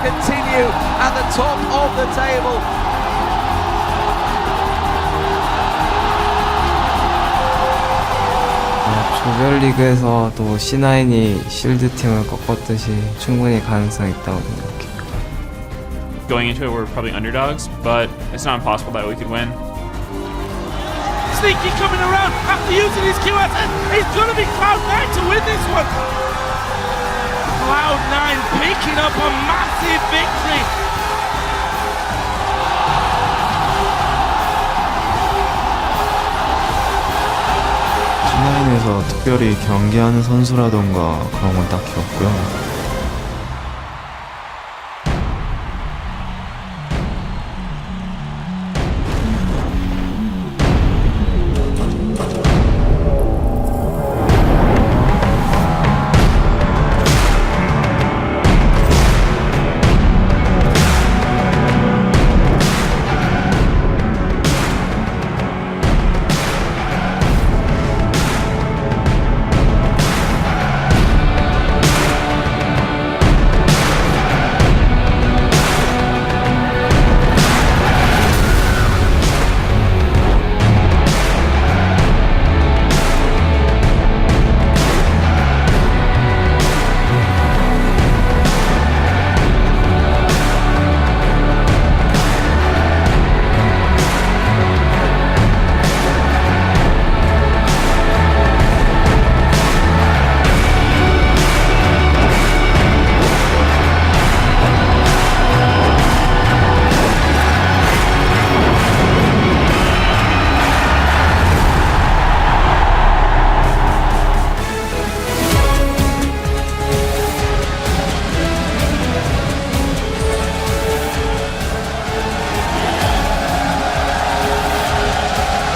continue at the top of the table. 조별리그에서 또 C9이 실드팀을 꺾었듯이 충분히 가능성이 있다고 생각해요. Going into it, we're probably underdogs, but it's not impossible that we could win. Sneaky coming around after using his QSS. It's going to be Cloud9 to win this one. Cloud9 picking up a massive victory. C9에서 특별히 경기하는 선수라던가 그런 건 딱히 없고요.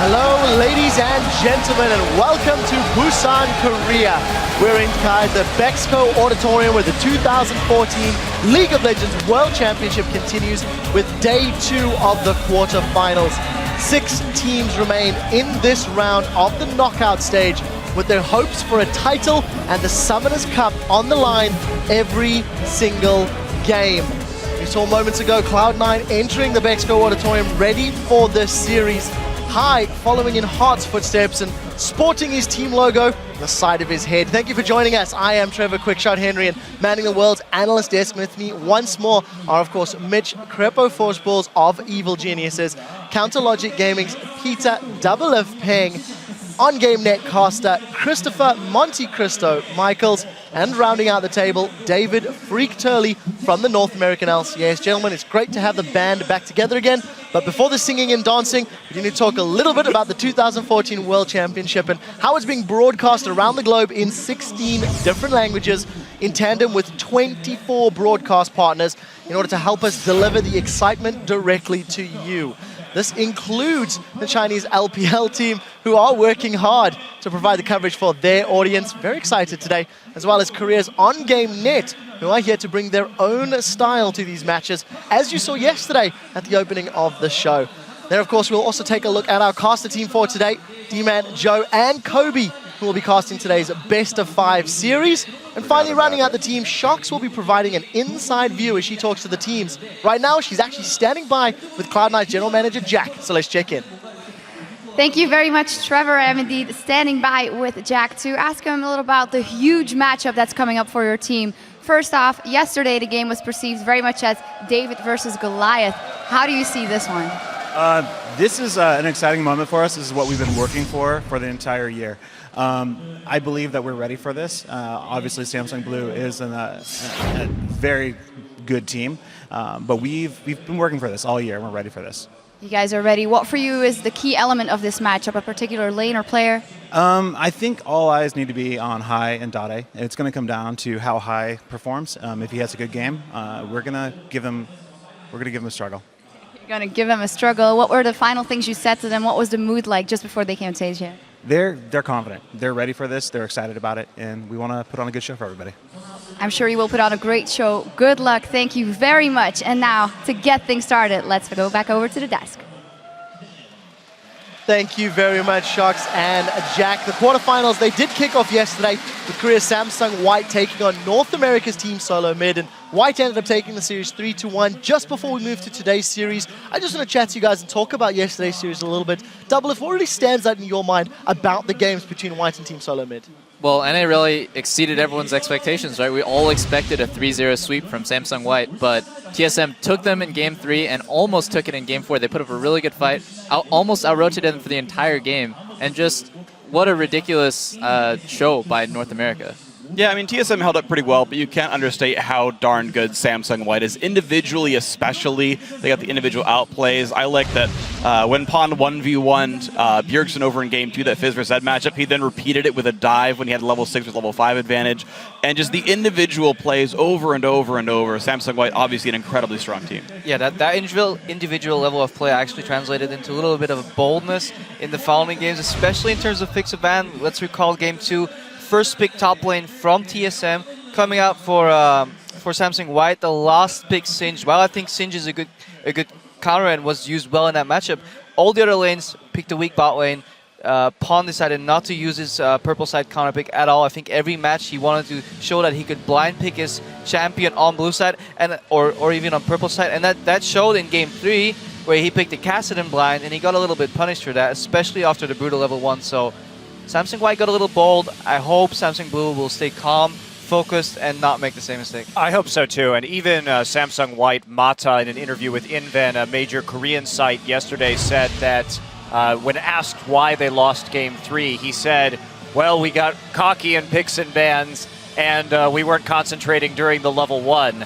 Hello, ladies and gentlemen, and welcome to Busan, Korea. We're inside the Bexco Auditorium where the 2014 League of Legends World Championship continues with day 2 of the quarterfinals. 6 teams remain in this round of the knockout stage with their hopes for a title and the Summoners Cup on the line every single game. We saw moments ago Cloud9 entering the Bexco Auditorium ready for this series. Hyde following in Hart's footsteps and sporting his team logo on the side of his head. Thank you for joining us. I am Trevor Quickshot Henry, and manning the world's analyst desk with me once more are, of course, Mitch Crepo Forsballs of Evil Geniuses, Counterlogic Gaming's Peter Double F Peng, on-game netcaster Christopher Monte Cristo Michaels, and rounding out the table, David Freak Turley from the North American LCS. Gentlemen, it's great to have the band back together again, but before the singing and dancing, we need to talk a little bit about the 2014 World Championship and how it's being broadcast around the globe in 16 different languages in tandem with 24 broadcast partners in order to help us deliver the excitement directly to you. This includes the Chinese LPL team, who are working hard to provide the coverage for their audience. Very excited today, as well as Korea's on-game net, who are here to bring their own style to these matches, as you saw yesterday at the opening of the show. Then, of course, we'll also take a look at our caster team for today, D-Man, Joe, and Kobe, who will be casting today's Best of 5 series. And finally, rounding out the team, Shox will be providing an inside view as she talks to the teams. Right now, she's actually standing by with Cloud9's general manager, Jack. So let's check in. Thank you very much, Trevor. I'm indeed standing by with Jack to ask him a little about the huge matchup that's coming up for your team. First off, yesterday the game was perceived very much as David versus Goliath. How do you see this one? This is an exciting moment for us. This is what we've been working for the entire year. I believe that we're ready for this. Obviously, Samsung Blue is a very good team, but we've been working for this all year, and we're ready for this. You guys are ready. What for you is the key element of this matchup, a particular lane or player? I think all eyes need to be on Hai and Dade. It's going to come down to how Hai performs. If he has a good game, we're going to give him a struggle. You're going to give him a struggle. What were the final things you said to them? What was the mood like just before they came on stage here? They're confident. They're ready for this. They're excited about it, and we want to put on a good show for everybody. I'm sure you will put on a great show. Good luck. Thank you very much. And now, to get things started, let's go back over to the desk. Thank you very much, Shox and Jack. The quarterfinals, they did kick off yesterday with Korea's Samsung White taking on North America's Team Solo Mid, and White ended up taking the series 3-1. Just before we move to today's series, I just want to chat to you guys and talk about yesterday's series a little bit. Double, what really stands out in your mind about the games between White and Team Solo Mid? Well, NA really exceeded everyone's expectations, right? We all expected a 3-0 sweep from Samsung White, but TSM took them in Game 3 and almost took it in Game 4. They put up a really good fight, almost out-rotated them for the entire game, and just what a ridiculous show by North America. Yeah, I mean, TSM held up pretty well, but you can't understate how darn good Samsung White is. Individually, especially, they got the individual outplays. I like that when Pond 1v1'd Bjergsen over in Game 2, that Fizz vs. Ed matchup, he then repeated it with a dive when he had level 6 with level 5 advantage. And just the individual plays over and over and over. Samsung White, obviously an incredibly strong team. Yeah, that individual level of play actually translated into a little bit of a boldness in the following games, especially in terms of picks of ban. Let's recall Game 2. First pick top lane from TSM, coming out for Samsung White. The last pick Singe. While I think Singe is a good counter and was used well in that matchup, all the other lanes picked a weak bot lane. Pond decided not to use his purple side counter pick at all. I think every match he wanted to show that he could blind pick his champion on blue side and or even on purple side, and that showed in Game 3 where he picked a Kassadin blind and he got a little bit punished for that, especially after the brutal level 1. So Samsung White got a little bold. I hope Samsung Blue will stay calm, focused, and not make the same mistake. I hope so too. And even Samsung White, Mata, in an interview with Inven, a major Korean site yesterday, said that when asked why they lost Game 3, he said, well, we got cocky in picks and bans, and we weren't concentrating during the level 1.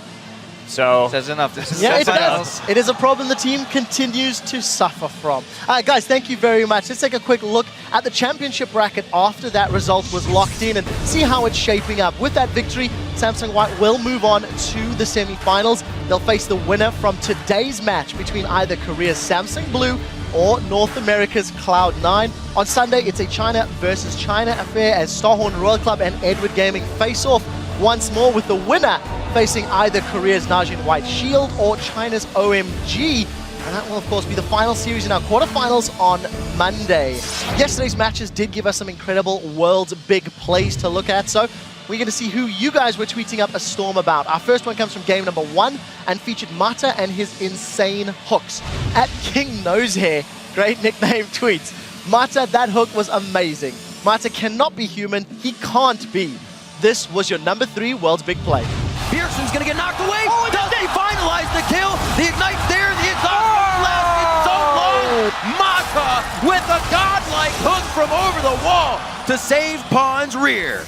So says enough. Yeah, it does. It is a problem the team continues to suffer from. Guys, thank you very much. Let's take a quick look at the championship bracket after that result was locked in and see how it's shaping up. With that victory, Samsung White will move on to the semi-finals. They'll face the winner from today's match between either Korea's Samsung Blue or North America's Cloud9. On Sunday, it's a China versus China affair as Starhorn Royal Club and Edward Gaming face off once more, with the winner facing either Korea's Najin White Shield or China's OMG. And that will, of course, be the final series in our quarterfinals on Monday. Yesterday's matches did give us some incredible world's big plays to look at, so we're going to see who you guys were tweeting up a storm about. Our first one comes from game number 1 and featured Mata and his insane hooks. At King Nosehair, great nickname, tweets, Mata, that hook was amazing. Mata cannot be human. He can't be. This was your number 3 world's big play. Bjergsen's gonna get knocked away. Does he finalize the kill? The ignite's there. The exhaust lasted so long. Mata with a godlike hook from over the wall to save Pond's rear.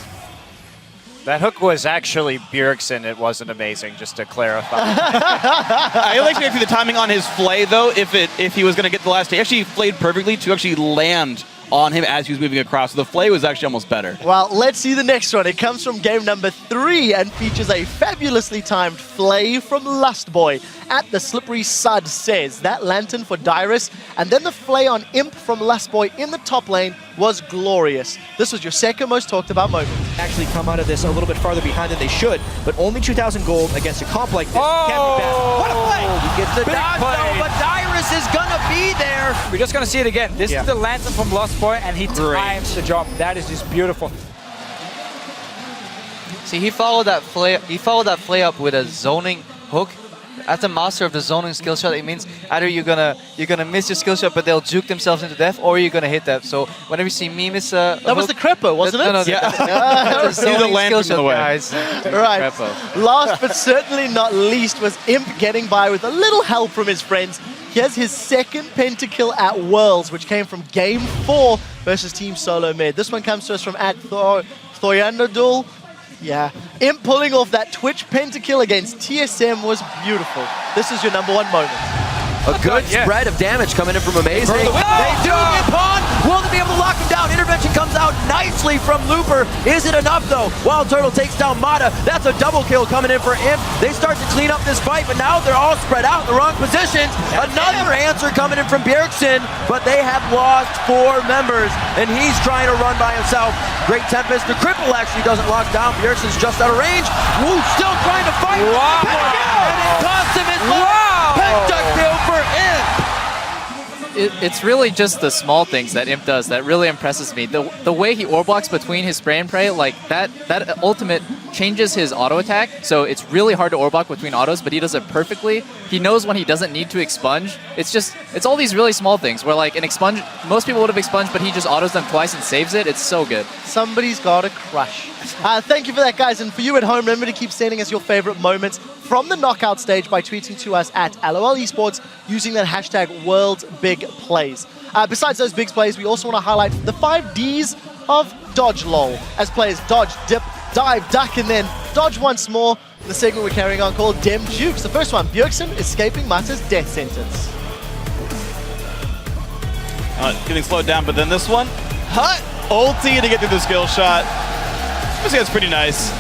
that hook was actually Bjergsen. It wasn't amazing, just to clarify. I like to the timing on his flay, though, if he was going to get the last hit. He actually flayed perfectly to actually land on him as he was moving across. So the flay was actually almost better. Well, let's see the next one. It comes from game number 3 and features a fabulously timed flay from Lustboy. At the Slippery Sud says that lantern for Dyrus, and then the flay on Imp from Lustboy in the top lane was glorious. This was your second most talked about moment. Actually come out of this a little bit farther behind than they should, but only 2,000 gold against a comp like this can't be bad. What a play! He gets the dodge though, but Dyrus is gonna be there. We're just gonna see it again. This is the lantern from Lustboy, and he times the jump. That is just beautiful. See, he followed that flay. He followed that flay up with a zoning hook. As a master of the zoning skill shot, it means either you're gonna miss your skill shot, but they'll juke themselves into death, or you're gonna hit them. So whenever you see me miss a that was the Crepo, wasn't it? No, that's a zoning skill shot, guys. Right. Last but certainly not least was Imp getting by with a little help from his friends. He has his second pentakill at Worlds, which came from Game 4 versus Team Solo Mid. This one comes to us from @Thoyanadul. Yeah, Imp pulling off that Twitch pentakill against TSM was beautiful. This is your #1 moment. A good spread of damage coming in from Amazing. They do get Pond. Will they be able to lock him down? Intervention comes out nicely from Looper. Is it enough though? Wild Turtle takes down Mata. That's a double kill coming in for Imp. They start to clean up this fight, but now they're all spread out in the wrong positions. Another answer coming in from Bjergsen, but they have lost 4 members, and he's trying to run by himself. Great Tempest. The cripple actually doesn't lock down. Bjergsen's just out of range. Woo, still trying to fight. Wow. And it costs him his life. Pentakill for Imp. It's really just the small things that Imp does that really impresses me. The way he orb blocks between his spray and pray, like that ultimate changes his auto attack, so it's really hard to orb block between autos, but he does it perfectly. He knows when he doesn't need to expunge. It's all these really small things where like an expunge, most people would have expunged, but he just autos them twice and saves it. It's so good. Somebody's got a crush. Thank you for that, guys. And for you at home, remember to keep sending us your favorite moments from the knockout stage by tweeting to us at LOL Esports using that hashtag #WorldBigPlays. Besides those big plays, we also want to highlight the 5 Ds of Dodge LOL, as players dodge, dip, dive, duck, and then dodge once more. The segment we're carrying on called Dem Jukes. The first one, Bjergsen escaping Mata's death sentence. Getting slowed down, but then this one, hot ulti to get through the skill shot. This guy's pretty nice.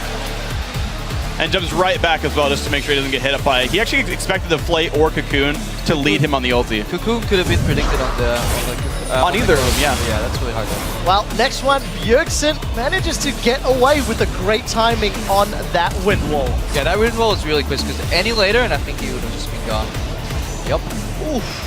And jumps right back as well just to make sure he doesn't get hit up by it. He actually expected the Flay or Cocoon to lead him on the ulti. Cocoon could have been predicted on either of them, yeah. Yeah, that's really hard. Well, next one, Bjergsen manages to get away with a great timing on that wind wall. Yeah, that wind wall is really quick because any later and I think he would have just been gone. Yep. Oof.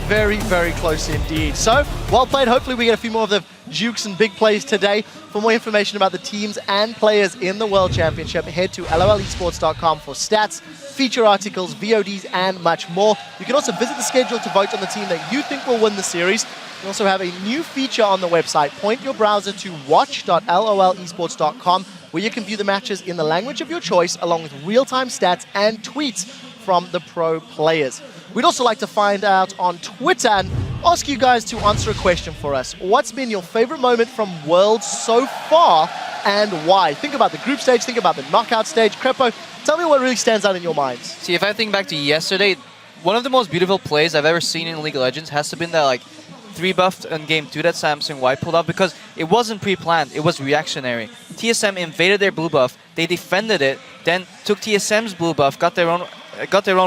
Very, very close indeed. So, well played. Hopefully we get a few more of the jukes and big plays today. For more information about the teams and players in the World Championship, head to lolesports.com for stats, feature articles, VODs, and much more. You can also visit the schedule to vote on the team that you think will win the series. We also have a new feature on the website. Point your browser to watch.lolesports.com, where you can view the matches in the language of your choice, along with real-time stats and tweets from the pro players. We'd also like to find out on Twitter and ask you guys to answer a question for us. What's been your favorite moment from Worlds so far and why? Think about the group stage, think about the knockout stage. Crepo, tell me what really stands out in your minds. See, if I think back to yesterday, one of the most beautiful plays I've ever seen in League of Legends has to be that like 3-buffed in game 2 that Samsung White pulled off because it wasn't pre-planned, it was reactionary. TSM invaded their blue buff, they defended it, then took TSM's blue buff, got their own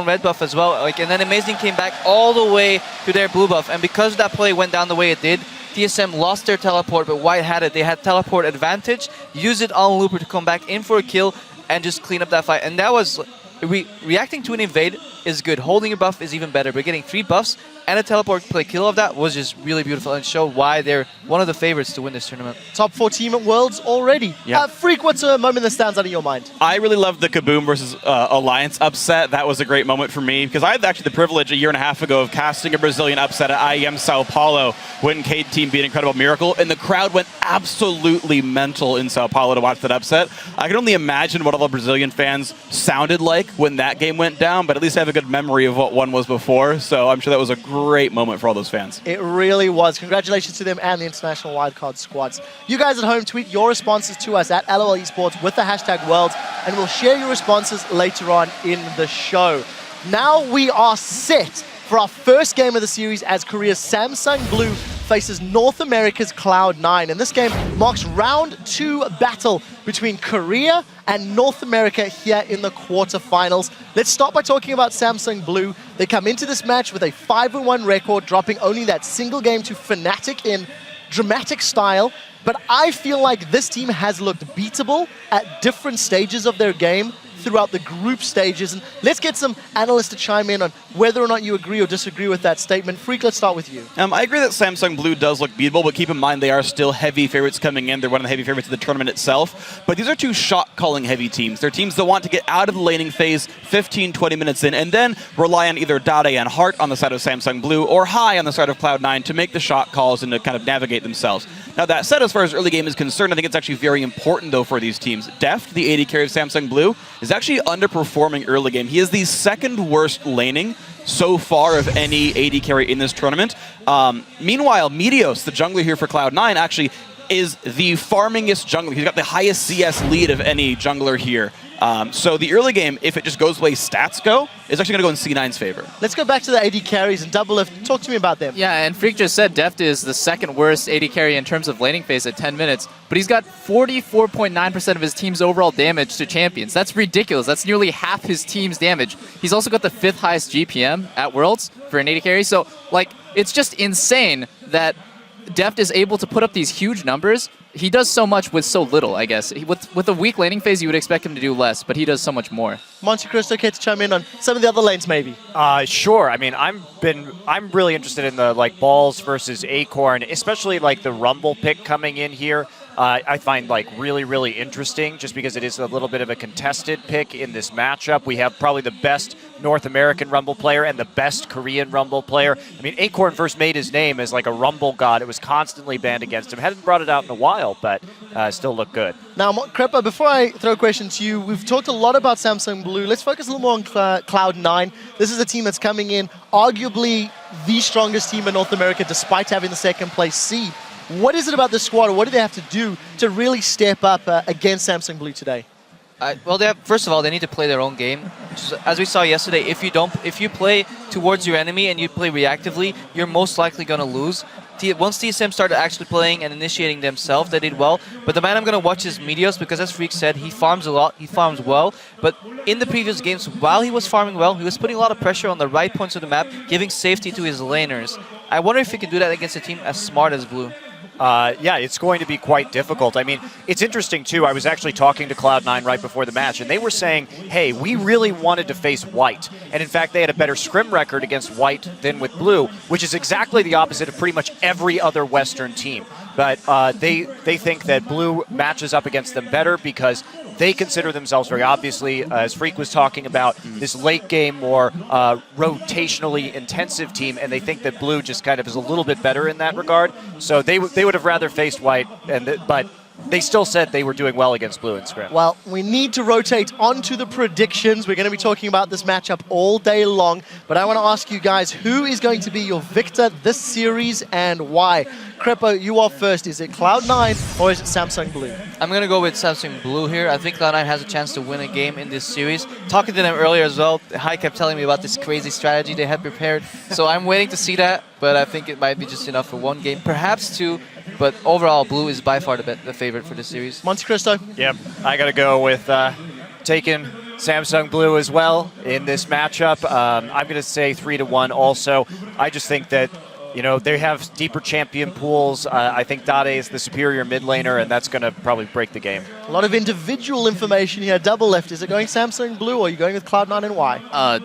red buff as well, and then Amazing came back all the way to their blue buff, and because that play went down the way it did, TSM lost their teleport, but White had it. They had teleport advantage, used it on Looper to come back in for a kill and just clean up that fight. And that was, reacting to an invade is good, holding a buff is even better, but getting 3 buffs and a teleport play kill of that was just really beautiful and showed why they're one of the favorites to win this tournament. Top 4 team at Worlds already. Yeah. Freak, what's a moment that stands out in your mind? I really loved the Kaboom versus Alliance upset. That was a great moment for me because I had actually the privilege a year and a half ago of casting a Brazilian upset at IEM Sao Paulo when Cade Team beat Incredible Miracle, and the crowd went absolutely mental in Sao Paulo to watch that upset. I can only imagine what all the Brazilian fans sounded like when that game went down, but at least I have a good memory of what one was before, so I'm sure that was a great moment for all those fans. It really was. Congratulations to them and the international wildcard squads. You guys at home, tweet your responses to us at LOL Esports with the hashtag Worlds, and we'll share your responses later on in the show. Now we are set for our first game of the series as Korea's Samsung Blue faces North America's Cloud9. And this game marks round 2 battle between Korea and North America here in the quarterfinals. Let's start by talking about Samsung Blue. They come into this match with a 5-1 record, dropping only that single game to Fnatic in dramatic style. But I feel like this team has looked beatable at different stages of their game throughout the group stages. And let's get some analysts to chime in on whether or not you agree or disagree with that statement. Freak, let's start with you. I agree that Samsung Blue does look beatable, but keep in mind they are still heavy favorites coming in. They're one of the heavy favorites of the tournament itself. But these are 2 shot-calling heavy teams. They're teams that want to get out of the laning phase 15, 20 minutes in, and then rely on either Dade and Heart on the side of Samsung Blue or High on the side of Cloud9 to make the shot calls and to kind of navigate themselves. Now that said, as far as early game is concerned, I think it's actually very important though for these teams. Deft, the AD carry of Samsung Blue, is actually underperforming early game. He is the 2nd worst laning so far of any AD carry in this tournament. Meanwhile, Meteos, the jungler here for Cloud9, actually is the farmingest jungler. He's got the highest CS lead of any jungler here. So the early game, if it just goes the way stats go, is actually going to go in C9's favor. Let's go back to the AD carries and Double Lift. Talk to me about them. Yeah, and Freak just said Deft is the 2nd worst AD carry in terms of laning phase at 10 minutes, but he's got 44.9% of his team's overall damage to champions. That's ridiculous. That's nearly half his team's damage. He's also got the 5th highest GPM at Worlds for an AD carry, so like it's just insane that Deft is able to put up these huge numbers he does so much with so little, I guess. With a weak laning phase, you would expect him to do less, but he does so much more. Monte Cristo, care to chime in on some of the other lanes, maybe? Sure. I mean, I'm really interested in the like Balls versus Acorn, especially like the Rumble pick coming in here. I find like really interesting just because it is a little bit of a contested pick in this matchup. We have probably the best North American Rumble player and the best Korean Rumble player. I mean, Acorn first made his name as like a Rumble god. It was constantly banned against him. Hadn't brought it out in a while, but still looked good. Now, Krepa, before I throw a question to you, we've talked a lot about Samsung Blue. Let's focus a little more on Cloud9. This is a team that's coming in, arguably the strongest team in North America, despite having the second place seed. What is it about this squad, or what do they have to do to really step up against Samsung Blue today? Well, first of all, they need to play their own game. As we saw yesterday, if you play towards your enemy and you play reactively, you're most likely going to lose. Once TSM started actually playing and initiating themselves, they did well. But the man I'm going to watch is Meteos, because as Freak said, he farms a lot, he farms well. But in the previous games, while he was farming well, he was putting a lot of pressure on the right points of the map, giving safety to his laners. I wonder if he can do that against a team as smart as Blue. Yeah, it's going to be quite difficult. I mean, it's interesting, too. I was actually talking to Cloud9 right before the match, and they were saying, hey, we really wanted to face White. And in fact, they had a better scrim record against White than with Blue, which is exactly the opposite of pretty much every other Western team. But they think that Blue matches up against them better because they consider themselves very obviously, as Freak was talking about, this late game, more rotationally intensive team, and they think that Blue just kind of is a little bit better in that regard. So they would have rather faced White, but they still said they were doing well against Blue in scrim. Well, we need to rotate onto the predictions. We're going to be talking about this matchup all day long, but I want to ask you guys, who is going to be your victor this series and why? Krepa, you are first. Is it Cloud9 or is it Samsung Blue? I'm going to go with Samsung Blue here. I think Cloud9 has a chance to win a game in this series. Talking to them earlier as well, Hai kept telling me about this crazy strategy they had prepared. So I'm waiting to see that, but I think it might be just enough for one game, perhaps two. But overall, Blue is by far the favorite for this series. Monte Cristo? Yep, I got to go with taking Samsung Blue as well in this matchup. I'm going to say 3-1 also. I just think that, you know, they have deeper champion pools. I think Dade is the superior mid laner, and that's going to probably break the game. A lot of individual information here. Double left. Is it going Samsung Blue or are you going with Cloud9 and why?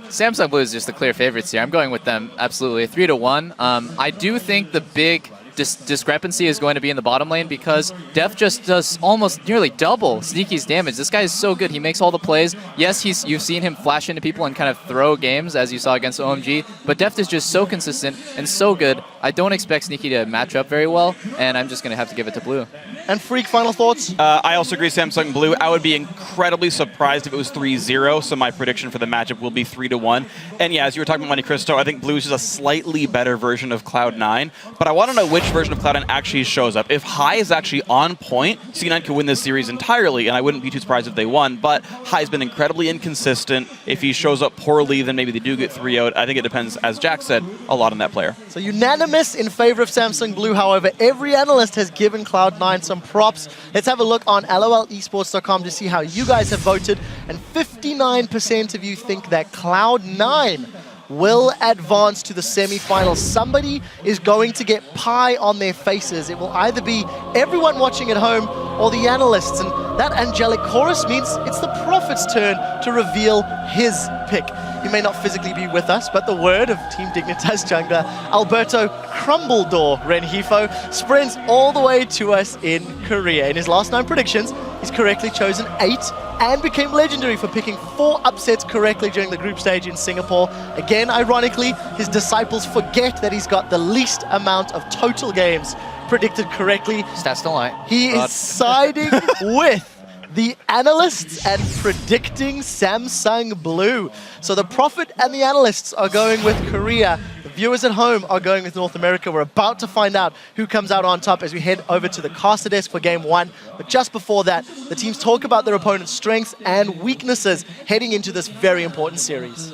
Samsung Blue is just the clear favorites here. I'm going with them, absolutely. 3-1. I do think the big discrepancy is going to be in the bottom lane because Def just does almost nearly double Sneaky's damage. This guy is so good. He makes all the plays. Yes, you've seen him flash into people and kind of throw games, as you saw against OMG, but Def is just so consistent and so good. I don't expect Sneaky to match up very well, and I'm just going to have to give it to Blue. And Freak, final thoughts? I also agree Samsung Blue. I would be incredibly surprised if it was 3-0, so my prediction for the matchup will be 3-1. And yeah, as you were talking about Monte Cristo, I think Blue is just a slightly better version of Cloud9, but I want to know which version of Cloud9 actually shows up. If Hai is actually on point, C9 could win this series entirely, and I wouldn't be too surprised if they won, but Hai's been incredibly inconsistent. If he shows up poorly, then maybe they do get 3-0'd. I think it depends, as Jack said, a lot on that player. So unanimous in favor of Samsung Blue. However, every analyst has given Cloud9 some props. Let's have a look on lolesports.com to see how you guys have voted, and 59% of you think that Cloud9 will advance to the semi-finals. Somebody is going to get pie on their faces. It will either be everyone watching at home or the analysts, and that angelic chorus means it's the Prophet's turn to reveal his pick. He may not physically be with us, but the word of Team Dignitas jungler Alberto Crumbledore Renhifo sprints all the way to us in Korea. In his last 9 predictions, he's correctly chosen 8 and became legendary for picking 4 upsets correctly during the group stage in Singapore. Again, ironically, his disciples forget that he's got the least amount of total games predicted correctly. Stats don't lie. He is siding with the analysts and predicting Samsung Blue. So the Prophet and the analysts are going with Korea. The viewers at home are going with North America. We're about to find out who comes out on top as we head over to the caster desk for game 1. But just before that, the teams talk about their opponent's strengths and weaknesses heading into this very important series.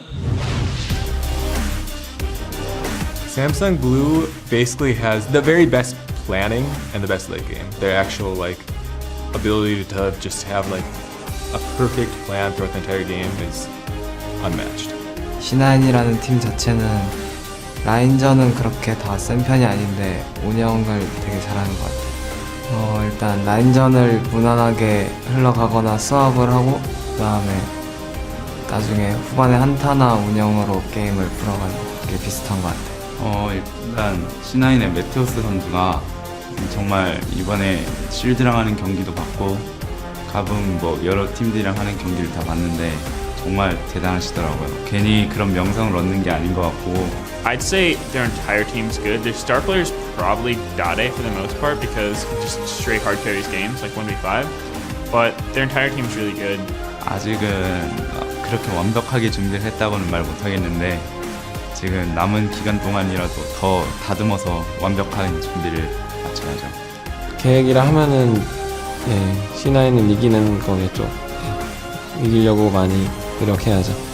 Samsung Blue basically has the very best planning and the best late game. Their actual ability to just have a perfect plan throughout the entire game is unmatched. C9이라는 팀 자체는 라인전은 그렇게 다 센 편이 아닌데 운영을 되게 잘하는 것 같아요. 일단 라인전을 무난하게 흘러가거나 수업을 하고 그다음에 나중에 후반에 한타나 운영으로 게임을 풀어가는 게 비슷한 것 같아요. 일단 C9의 메테오스 선수가 정말 이번에 실드랑 하는 경기도 봤고 가끔 뭐 여러 팀들이랑 하는 경기를 다 봤는데 정말 대단하시더라고요. 괜히 그런 명성을 얻는 게 아닌 것 같고. I'd say their entire team's good. Their star player's probably Dade for the most part because just straight hard carries games like 1v5. But their entire team's really good. 아직은 그렇게 완벽하게 준비를 했다고는 말 못하겠는데 지금 남은 기간 동안이라도 더 다듬어서 완벽한 준비를 마쳐야죠. 계획이라 하면은 C9은 이기는 거겠죠. 이기려고 많이 노력해야죠.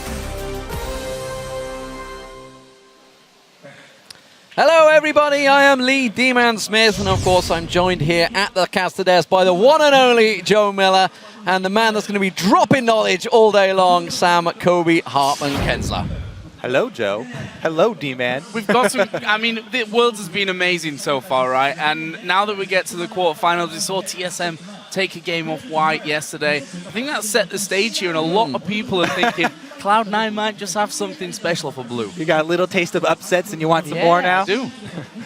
Hello everybody, I am Lee D-Man Smith and of course I'm joined here at the caster desk by the one and only Joe Miller and the man that's going to be dropping knowledge all day long, Sam Kobe Hartman-Kensler. Hello, Joe. Hello, D-Man. We've got some, I mean, the Worlds has been amazing so far, right? And now that we get to the quarterfinals, we saw TSM take a game off White yesterday. I think that set the stage here, and a lot of people are thinking Cloud9 might just have something special for Blue. You got a little taste of upsets and you want some more now? I do.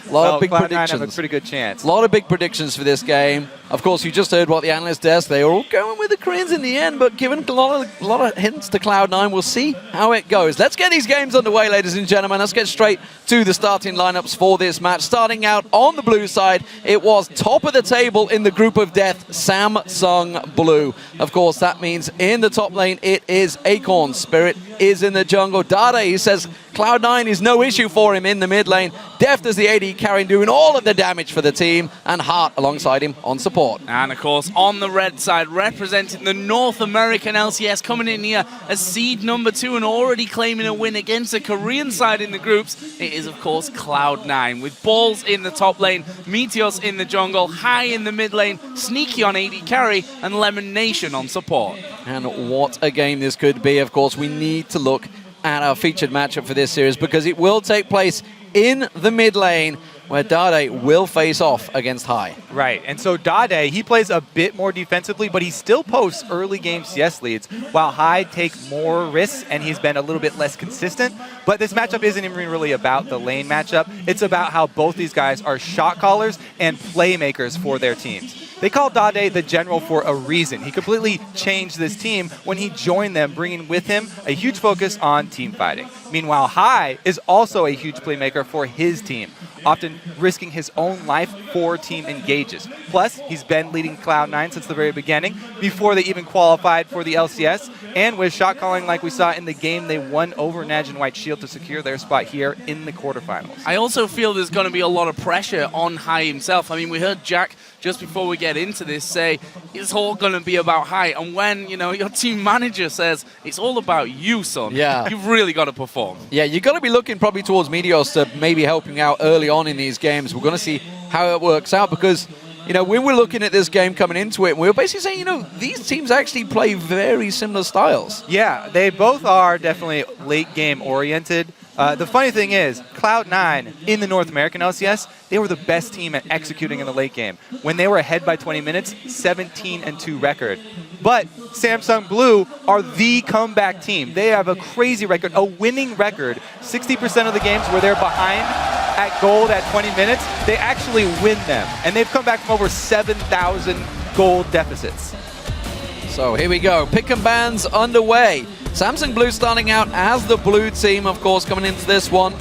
A lot of big Cloud9 predictions. have a pretty good chance. A lot of big predictions for this game. Of course, you just heard what the analyst does. They were all going with the Koreans in the end, but given a lot of hints to Cloud9, we'll see how it goes. Let's get these games underway, ladies and gentlemen. Let's get straight to the starting lineups for this match. Starting out on the blue side, it was top of the table in the group of death, Samsung Blue. Of course, that means in the top lane, it is Acorn. Spirit is in the jungle. Dade, he says Cloud9 is no issue for him in the mid lane. Deft as the AD carrying, doing all of the damage for the team, and Hart alongside him on support. And of course, on the red side, representing the North American LCS, coming in here as seed number 2 and already claiming a win against the Korean side in the groups, it is of course Cloud9, with Balls in the top lane, Meteos in the jungle, High in the mid lane, Sneaky on AD carry, and Lemon Nation on support. And what a game this could be. Of course, we need to look at our featured matchup for this series because it will take place in the mid lane where Dade will face off against High. Right, and so Dade, he plays a bit more defensively, but he still posts early game CS leads, while High take more risks, and he's been a little bit less consistent. But this matchup isn't even really about the lane matchup. It's about how both these guys are shot callers and playmakers for their teams. They call Dade the general for a reason. He completely changed this team when he joined them, bringing with him a huge focus on team fighting. Meanwhile, High is also a huge playmaker for his team, often risking his own life for team engages. Plus, he's been leading Cloud9 since the very beginning, before they even qualified for the LCS, and with shot calling like we saw in the game they won over Naj and White Shield to secure their spot here in the quarterfinals. I also feel there's going to be a lot of pressure on High himself. I mean, we heard Jack, just before we get into this, say it's all going to be about High. And when, you know, your team manager says it's all about you, son, you've really got to perform. Yeah, you've got to be looking probably towards Meteos to maybe helping out early on in these games. We're going to see how it works out because, you know, when we're looking at this game coming into it, we're basically saying, you know, these teams actually play very similar styles. Yeah, they both are definitely late game oriented. The funny thing is, Cloud9 in the North American LCS, they were the best team at executing in the late game. When they were ahead by 20 minutes, 17-2 record. But Samsung Blue are the comeback team. They have a crazy record, a winning record. 60% of the games where they're behind at gold at 20 minutes, they actually win them. And they've come back from over 7,000 gold deficits. So here we go, pick and bans underway. Samsung Blue starting out as the blue team, of course, coming into this one.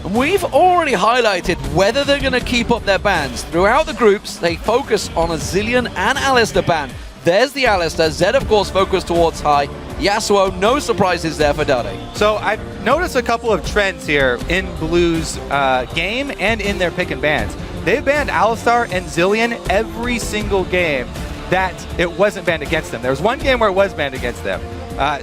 And we've already highlighted whether they're going to keep up their bans. Throughout the groups, they focus on a Zilean and Alistar ban. There's the Alistar. Zed, of course, focused towards High. Yasuo, no surprises there for Dade. So I've noticed a couple of trends here in Blue's game and in their pick and bans. They've banned Alistar and Zilean every single game that it wasn't banned against them. There was one game where it was banned against them.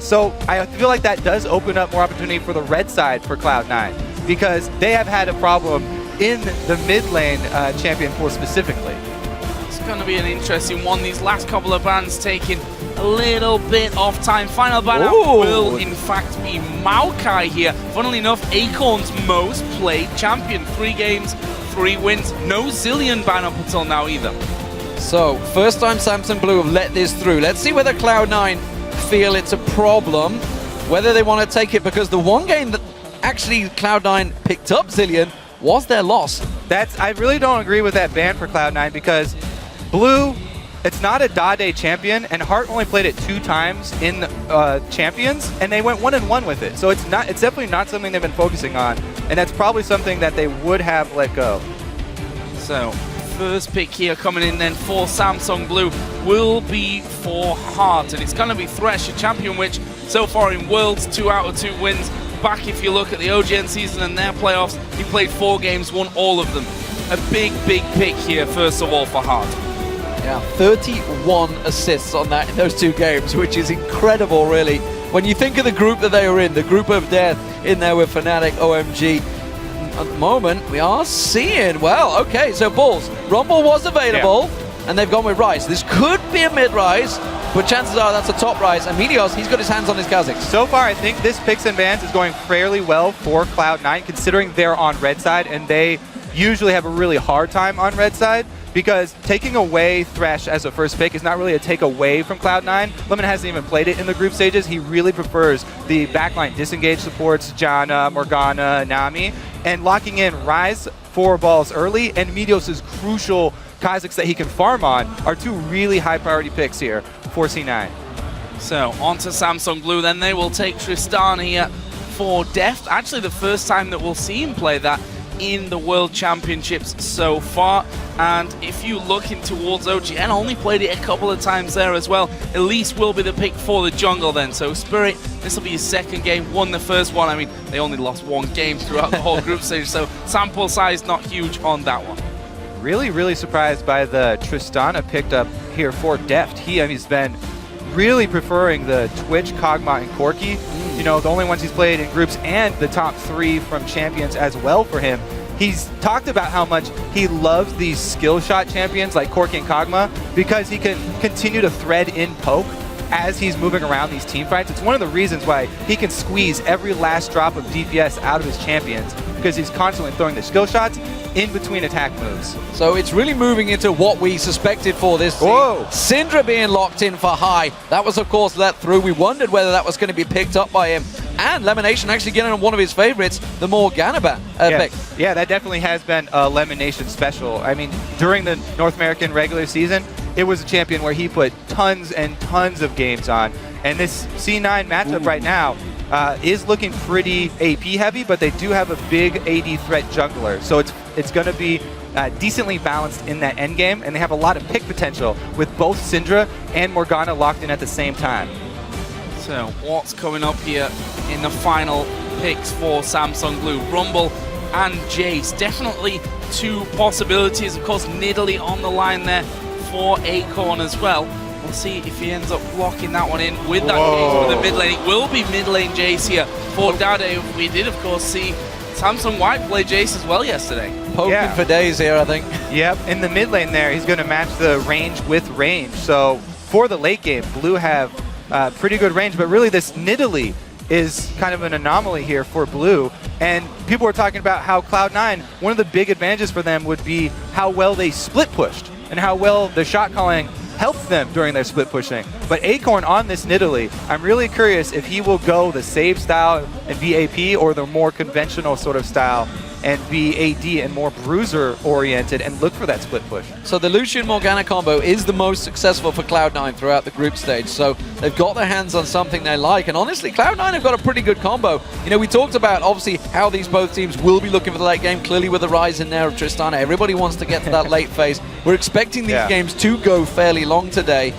So I feel like that does open up more opportunity for the red side for Cloud9 because they have had a problem in the mid lane champion pool specifically. It's going to be an interesting one. These last couple of bans taking a little bit of time. Final ban out will in fact be Maokai here. Funnily enough, Acorn's most played champion. 3 games, 3 wins. No Zilean ban up until now either. So, first time Samsung Blue have let this through. Let's see whether Cloud9 feel it's a problem, whether they want to take it, because the one game that actually Cloud9 picked up, Zillion, was their loss. I really don't agree with that ban for Cloud9 because Blue, it's not a Dade champion, and Heart only played it 2 times in Champions, and they went 1-1 with it. So it's definitely not something they've been focusing on, and that's probably something that they would have let go. So, first pick here coming in then for Samsung Blue will be for Heart, and it's going to be Thresh, a champion which so far in Worlds, 2 out of 2 wins. Back if you look at the OGN season and their playoffs, he played 4 games, won all of them. A big pick here, first of all, for Heart. Yeah, 31 assists on that in those 2 games, which is incredible, really. When you think of the group that they were in, the group of death in there with Fnatic, OMG. At the moment, we are seeing, well, okay, so Bulls. Rumble was available, and they've gone with Rise. This could be a mid-rise, but chances are that's a top rise. And Meteos, he's got his hands on his Kha'Zix. So far, I think this picks and bans is going fairly well for Cloud9, considering they're on red side, and they usually have a really hard time on red side, because taking away Thresh as a first pick is not really a take away from Cloud9. Lemon hasn't even played it in the group stages. He really prefers the backline disengage supports, Janna, Morgana, Nami, and locking in Rise 4 balls early and Meteos' crucial Kha'Zix that he can farm on are 2 really high priority picks here for C9. So, on to Samsung Blue, then they will take Tristan here for Deft. Actually, the first time that we'll see him play that in the World Championships so far. And if you look in towards OGN, only played it a couple of times there as well. Elise will be the pick for the jungle then. So Spirit, this will be his second game, won the first one. I mean, they only lost 1 game throughout the whole group stage, so sample size not huge on that one. Really surprised by the Tristana picked up here for Deft. He's been really preferring the Twitch, Kog'Maw, and Corki. You know, the only ones he's played in groups, and the top 3 from Champions as well for him. He's talked about how much he loves these skill shot champions like Corki and Kog'Maw because he can continue to thread in poke as he's moving around these team fights. It's one of the reasons why he can squeeze every last drop of DPS out of his champions, because he's constantly throwing the skill shots in between attack moves. So it's really moving into what we suspected for this team. Whoa. Syndra being locked in for high. That was, of course, let through. We wondered whether that was going to be picked up by him. And Lemonation actually getting on one of his favorites, the Morgana pick. Yeah, that definitely has been a Lemonation special. I mean, during the North American regular season, it was a champion where he put tons and tons of games on. And this C9 matchup right now is looking pretty AP heavy, but they do have a big AD threat jungler. So it's going to be decently balanced in that end game, and they have a lot of pick potential with both Syndra and Morgana locked in at the same time. So what's coming up here in the final picks for Samsung Blue? Rumble and Jace. Definitely 2 possibilities. Of course, Nidalee on the line there for Acorn as well. We'll see if he ends up locking that one in with that Jace with the mid lane. It will be mid lane Jace here for Dade. We did, of course, see Samsung White play Jace as well yesterday. Poking for days here, I think. Yep, in the mid lane there, he's going to match the range with range. So for the late game, Blue have pretty good range, but really this Nidalee is kind of an anomaly here for Blue. And people were talking about how Cloud9, one of the big advantages for them would be how well they split pushed and how well the shot calling helped them during their split pushing. But Acorn on this Nidalee, I'm really curious if he will go the save style and be AP or the more conventional sort of style and be AD and more bruiser oriented and look for that split push. So the Lucian Morgana combo is the most successful for Cloud9 throughout the group stage. So they've got their hands on something they like. And honestly, Cloud9 have got a pretty good combo. You know, we talked about obviously how these both teams will be looking for the late game. Clearly with the rise in there of Tristana, everybody wants to get to that late phase. We're expecting these games to go fairly long today.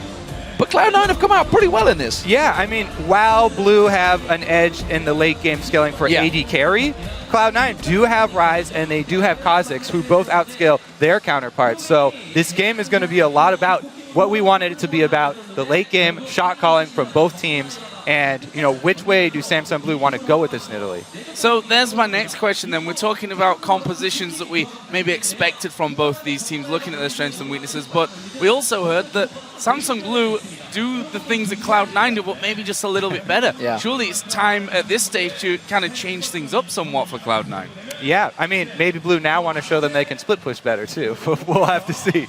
But Cloud9 have come out pretty well in this. Yeah, I mean, while Blue have an edge in the late game scaling for AD carry, Cloud9 do have Rise and they do have Kha'Zix, who both outscale their counterparts. So this game is going to be a lot about what we wanted it to be about, the late game shot calling from both teams, and you know, which way do Samsung Blue want to go with this Nidalee? So there's my next question then. We're talking about compositions that we maybe expected from both these teams, looking at their strengths and weaknesses, but we also heard that Samsung Blue do the things that Cloud9 do, but maybe just a little bit better. Surely it's time at this stage to kind of change things up somewhat for Cloud9. Yeah, I mean, maybe Blue now want to show them they can split push better too. We'll have to see.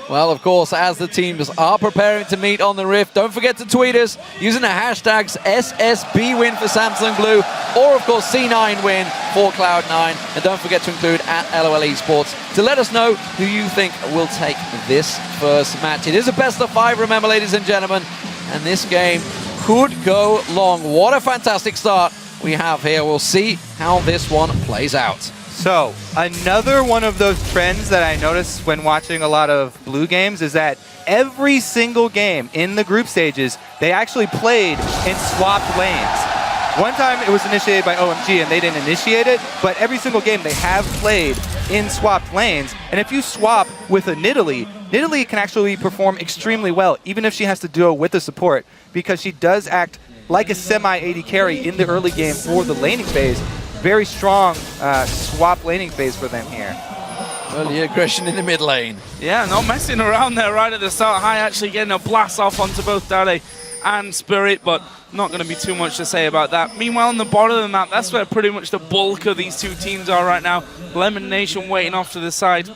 Well, of course, as the teams are preparing to meet on the Rift, don't forget to tweet us using the hashtags SSB win for Samsung Blue, or of course C9 win for Cloud9. And don't forget to include at LOL Esports to let us know who you think will take this first match. It is a best of 5, remember, ladies and gentlemen, and this game could go long. What a fantastic start we have here. We'll see how this one plays out. So, another one of those trends that I noticed when watching a lot of Blue games is that every single game in the group stages, they actually played in swapped lanes. One time it was initiated by OMG and they didn't initiate it, but every single game they have played in swapped lanes. And if you swap with a Nidalee, Nidalee can actually perform extremely well, even if she has to duo with the support, because she does act like a semi-AD carry in the early game for the laning phase. Very strong swap laning phase for them here. Early aggression in the mid lane. Yeah, not messing around there right at the start. High actually getting a blast off onto both Dade and Spirit, but not going to be too much to say about that. Meanwhile, on the bottom of the map, that's where pretty much the bulk of these two teams are right now. Lemon Nation waiting off to the side.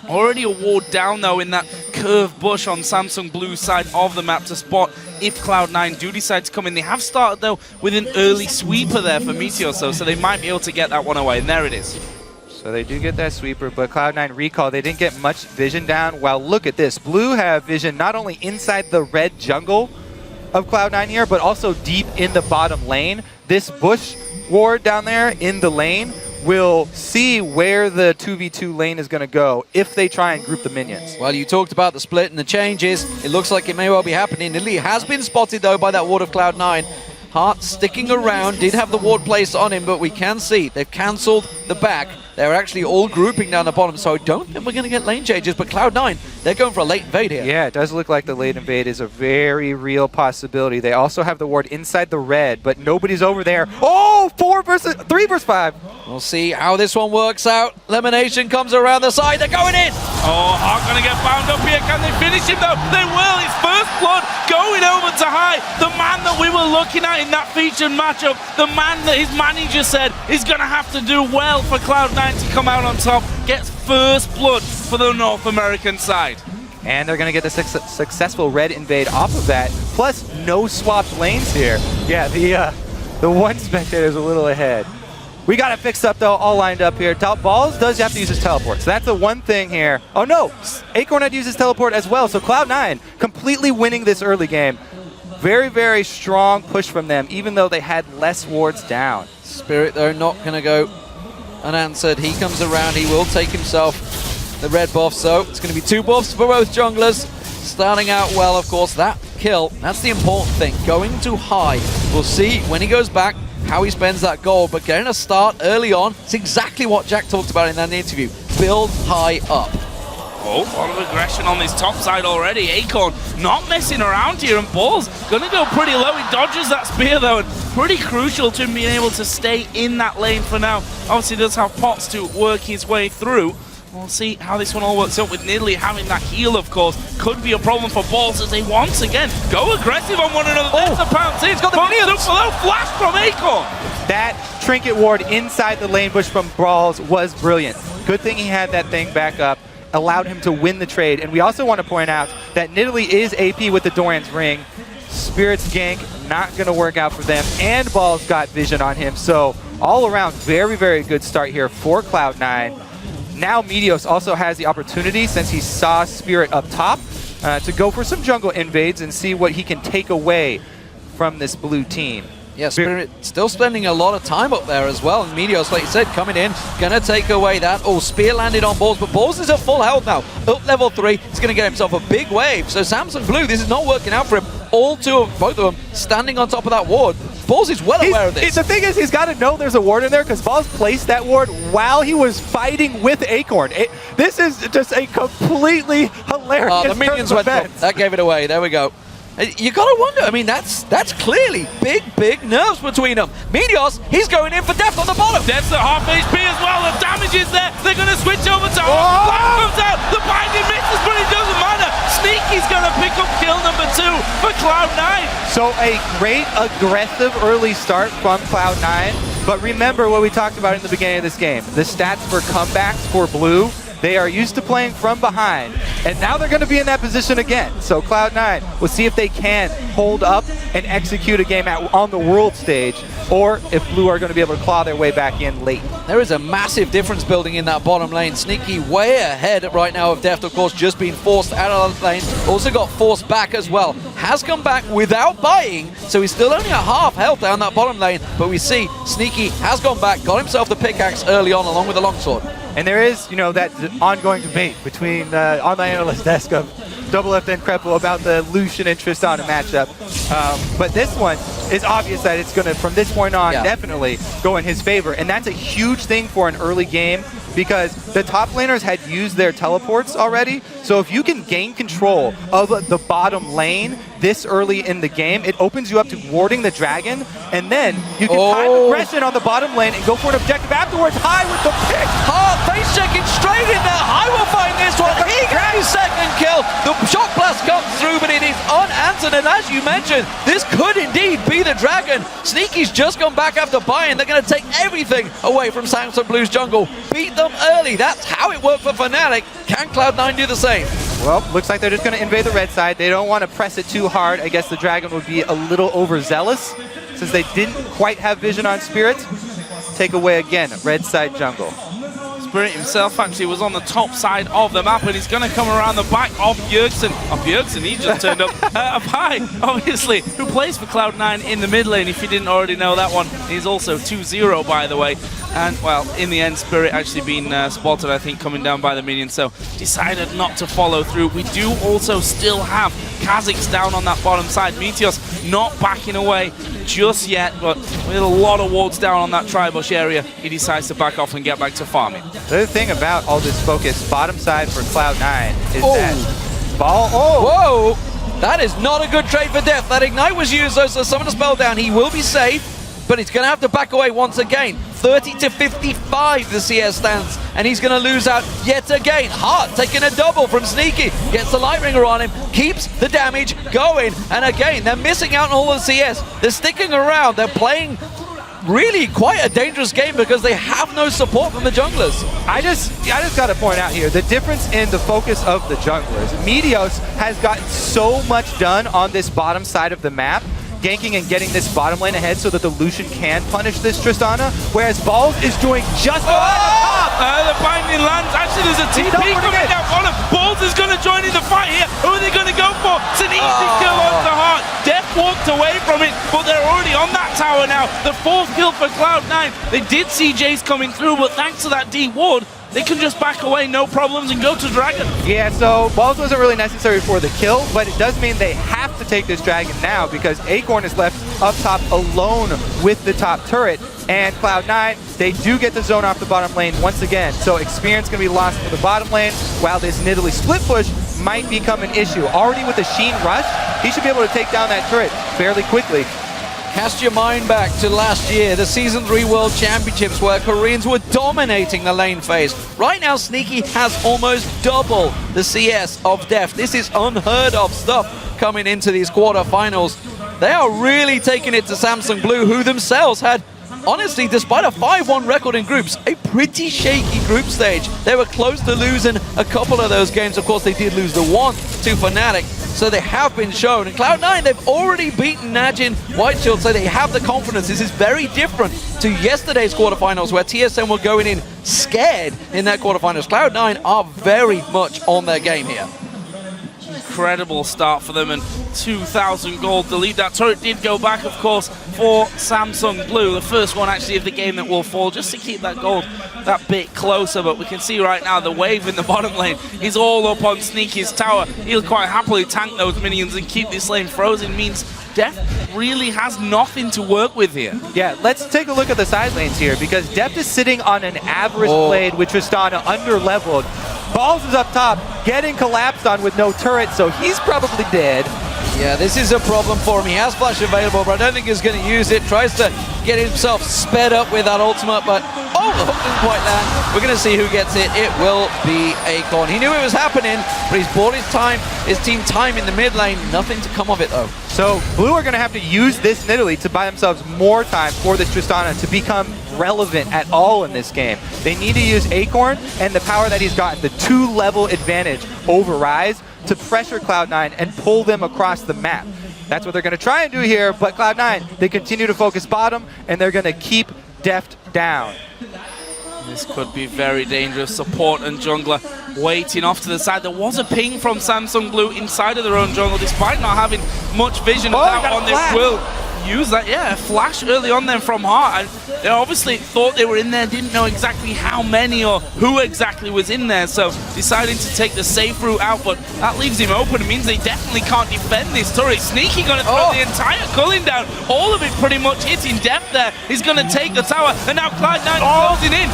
Already a ward down, though, in that curved bush on Samsung Blue's side of the map to spot if Cloud9 do decide to come in. They have started, though, with an early sweeper there for Meteor, so they might be able to get that one away, and there it is. So they do get that sweeper, but Cloud9 recall, they didn't get much vision down. Well, look at this. Blue have vision not only inside the red jungle of Cloud9 here, but also deep in the bottom lane. This bush ward down there in the lane will see where the 2v2 lane is going to go if they try and group the minions. Well, you talked about the split and the changes. It looks like it may well be happening. Nidalee has been spotted, though, by that ward of Cloud9. Hart sticking around, did have the ward placed on him, but we can see they've cancelled the back. They're actually all grouping down the bottom, so I don't think we're going to get lane changes, but Cloud9, they're going for a late invade here. Yeah, it does look like the late invade is a very real possibility. They also have the ward inside the red, but nobody's over there. Oh, 3 versus 5. We'll see how this one works out. Lemonation comes around the side, they're going in! Oh, Hart going to get bound up here. Can they finish him, though? They will. It's first blood going over to High. The man that we were looking at in that featured matchup, the man that his manager said is going to have to do well for Cloud9 to come out on top, gets first blood for the North American side. And they're going to get the successful red invade off of that, plus no swapped lanes here. Yeah, the one spectator is a little ahead. We got it fixed up, though, all lined up here. Balls does have to use his teleport, so that's the one thing here. Oh, no, Acorn had to use his teleport as well, so Cloud9 completely winning this early game. Very, very strong push from them, even though they had less wards down. Spirit, though, not going to go unanswered. He comes around, he will take himself the red buff, so it's going to be 2 buffs for both junglers. Starting out well, of course, that kill, that's the important thing. Going too high. We'll see when he goes back how he spends that gold, but getting a start early on, it's exactly what Jack talked about in that interview. Build high up. Oh, a lot of aggression on this top side already. Acorn not messing around here, and Ball's going to go pretty low. He dodges that spear, though, and pretty crucial to him being able to stay in that lane for now. Obviously, does have pots to work his way through. We'll see how this one all works out with Nidalee having that heal, of course. Could be a problem for Balls as they once again go aggressive on one another. There's the pounce in. He's got the minions. Flash from Acorn. That trinket ward inside the lane bush from Balls was brilliant. Good thing he had that thing back up. Allowed him to win the trade. And we also want to point out that Nidalee is AP with the Doran's Ring. Spirit's gank not going to work out for them. And Balls got vision on him. So all around, very, very good start here for Cloud9. Now Meteos also has the opportunity, since he saw Spirit up top, to go for some jungle invades and see what he can take away from this blue team. Yeah, Spirit still spending a lot of time up there as well. And Meteos, like you said, coming in, gonna take away that. Oh, spear landed on Balls, but Balls is at full health now. Up level 3, he's gonna get himself a big wave. So Samsung Blue, this is not working out for him. Both of them standing on top of that ward. Balls is well aware of this. The thing is, he's got to know there's a ward in there, because Balls placed that ward while he was fighting with Acorn. This is just a completely hilarious the minions went up. That gave it away. There we go. You gotta wonder, I mean, that's clearly big nerves between them. Meteos, he's going in for death on the bottom. Death's at half HP as well. The damage is there. They're gonna switch over to Flash comes out. The binding misses, but it doesn't matter. Sneaky's gonna pick up kill number 2 for Cloud9. So a great aggressive early start from Cloud9. But remember what we talked about in the beginning of this game. The stats for comebacks for Blue They are used to playing from behind, and now they're going to be in that position again. So Cloud9 will see if they can hold up and execute a game on the world stage, or if Blue are going to be able to claw their way back in late. There is a massive difference building in that bottom lane. Sneaky way ahead right now of Deft, of course, just being forced out of the lane. Also got forced back as well. Has come back without buying, so he's still only at half health down that bottom lane, but we see Sneaky has gone back, got himself the pickaxe early on along with the longsword. And there is, that ongoing debate between on the analyst desk of Double F and Kreppel about the Lucian and Tristana matchup. But this one is obvious that it's going to, from this point on, definitely go in his favor. And that's a huge thing for an early game, because the top laners had used their teleports already. So if you can gain control of the bottom lane this early in the game, it opens you up to warding the dragon, and then you can time aggression on the bottom lane and go for an objective afterwards. High with the pick. Hard face checking straight in there. High will find this one. He gets his second kill. The shock blast comes through, but it is unanswered. And as you mentioned, this could indeed be the dragon. Sneaky's just gone back after buying. They're going to take everything away from Samsung Blue's jungle. Beat them early. That's how it worked for Fnatic. Can Cloud9 do the same? Well, looks like they're just going to invade the red side. They don't want to press it too hard. I guess the dragon would be a little overzealous since they didn't quite have vision on Spirit. Take away again, red side jungle. Spirit himself actually was on the top side of the map, and he's going to come around the back of Bjergsen. Bjergsen, he just turned up. Pi, obviously, who plays for Cloud9 in the mid lane, if you didn't already know that one. He's also 2-0, by the way. And, well, in the end, Spirit actually being spotted, I think, coming down by the minions, so decided not to follow through. We do also still have Kha'Zix down on that bottom side. Meteos not backing away just yet, but with a lot of wards down on that tri-bush area, he decides to back off and get back to farming. The other thing about all this focus, bottom side for Cloud9, is that ball. Whoa! That is not a good trade for Deft. That Ignite was used, though, so summon a spell down. He will be safe, but he's going to have to back away once again. 30-55 the CS stands, and he's going to lose out yet again. Hart taking a double from Sneaky, gets the Light Ringer on him, keeps the damage going, and again, they're missing out on all the CS. They're sticking around, they're playing really quite a dangerous game because they have no support from the junglers. I just got to point out here, the difference in the focus of the junglers. Meteos has gotten so much done on this bottom side of the map, ganking and getting this bottom lane ahead so that the Lucian can punish this Tristana, whereas Balls is doing just the binding lands. Actually, there's a TP coming down on him. Balls is going to join in the fight here. Who are they going to go for? It's an easy kill on the Heart. Deft walked away from it, but they're already on that tower now. The fourth kill for Cloud9. They did see Jace coming through, but thanks to that D ward, they can just back away, no problems, and go to Dragon. Yeah, so Balls wasn't really necessary for the kill, but it does mean they have to take this Dragon now because Acorn is left up top alone with the top turret. And Cloud9, they do get the zone off the bottom lane once again. So experience going to be lost for the bottom lane, while this Nidalee split push might become an issue. Already with the Sheen Rush, he should be able to take down that turret fairly quickly. Cast your mind back to last year, the Season 3 World Championships, where Koreans were dominating the lane phase. Right now, Sneaky has almost double the CS of Deft. This is unheard of stuff coming into these quarterfinals. They are really taking it to Samsung Blue, who themselves had, honestly, despite a 5-1 record in groups, a pretty shaky group stage. They were close to losing a couple of those games. Of course, they did lose the one to Fnatic, so they have been shown. And Cloud9, they've already beaten Najin Whiteshield, so they have the confidence. This is very different to yesterday's quarterfinals, where TSM were going in scared in their quarterfinals. Cloud9 are very much on their game here. Incredible start for them, and 2,000 gold to lead. That turret did go back, of course, for Samsung Blue. The first one, actually, of the game that will fall, just to keep that gold that bit closer. But we can see right now the wave in the bottom lane is all up on Sneaky's tower. He'll quite happily tank those minions and keep this lane frozen. Means Deft really has nothing to work with here. Yeah, let's take a look at the side lanes here, because Deft is sitting on an Avarice Blade with Tristana under-leveled. Balls is up top, getting collapsed on with no turret, so he's probably dead. Yeah, this is a problem for him. He has flash available, but I don't think he's going to use it. Tries to get himself sped up with that ultimate, but the hook didn't quite land. We're going to see who gets it. It will be Acorn. He knew it was happening, but he's bought his team time in the mid lane. Nothing to come of it, though. So Blue are going to have to use this Nidalee to buy themselves more time for this Tristana to become relevant at all in this game. They need to use Acorn and the power that he's gotten, the 2-level advantage over Rise, to pressure Cloud9 and pull them across the map. That's what they're going to try and do here, but Cloud9, they continue to focus bottom, and they're going to keep Deft down. This could be very dangerous. Support and jungler waiting off to the side. There was a ping from Samsung Blue inside of their own jungle, despite not having much vision of that one. They will use that. Yeah, a flash early on then from Heart. And they obviously thought they were in there, didn't know exactly how many or who exactly was in there, so deciding to take the safe route out, but that leaves him open. It means they definitely can't defend this turret. Sneaky gonna throw the entire culling down. All of it pretty much hitting Deft there. He's gonna take the tower, and now Cloud9 closing in.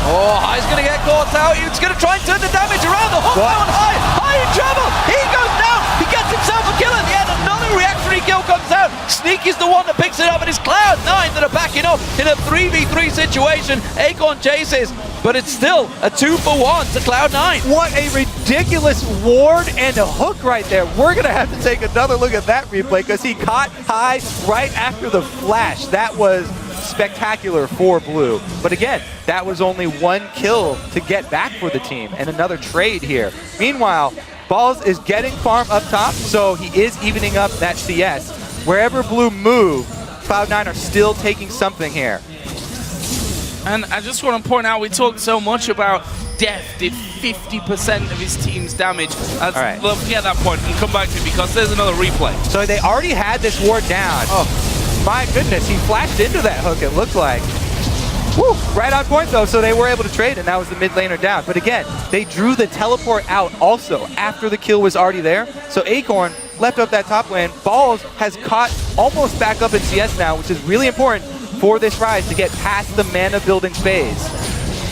Oh, High's going to get caught out. He's going to try and turn the damage around. The hook down High. High in trouble. He goes down. He gets himself a kill at the end. Another reactionary kill comes out. Sneaky's the one that picks it up, and it's Cloud9 that are backing up in a 3v3 situation. Acorn chases, but it's still a 2-for-1 to Cloud9. What a ridiculous ward and a hook right there. We're going to have to take another look at that replay because he caught High right after the flash. That was spectacular for Blue. But again, that was only one kill to get back for the team and another trade here. Meanwhile, Balls is getting farm up top, so he is evening up that CS. Wherever Blue move, Cloud9 are still taking something here. And I just want to point out, we talked so much about Deft did 50% of his team's damage. All right. Look, get that point and come back to it because there's another replay. So they already had this ward down. Oh, my goodness, he flashed into that hook, it looked like. Woo, right on point though, so they were able to trade, and that was the mid laner down. But again, they drew the teleport out also after the kill was already there. So Acorn left up that top lane. Balls has caught almost back up in CS now, which is really important for this Rise to get past the mana building phase.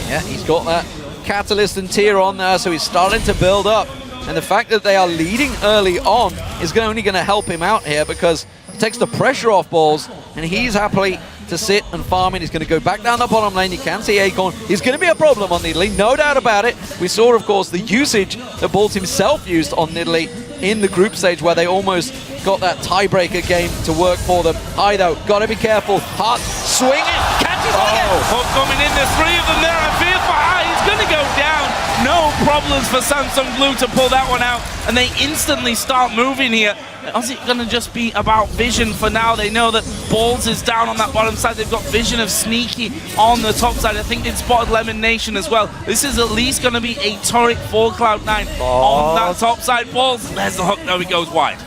Yeah, he's got that Catalyst and Tier on there, so he's starting to build up. And the fact that they are leading early on is only going to help him out here because it takes the pressure off Balls, and he's happily to sit and farm in. He's going to go back down the bottom lane. You can see Acorn. He's going to be a problem on Nidalee, no doubt about it. We saw, of course, the usage that Balls himself used on Nidalee in the group stage where they almost got that tiebreaker game to work for them. High, though, got to be careful. Heart swinging, catches one again. Hook coming in, there's three of them there. I fear for High. He's going to go down. No problems for Samsung Blue to pull that one out, and they instantly start moving here. Is it going to just be about vision for now? They know that Balls is down on that bottom side. They've got vision of Sneaky on the top side. I think they've spotted Lemon Nation as well. This is at least going to be a turret for Cloud9 on that top side. Balls, there's the hook. No, he goes wide.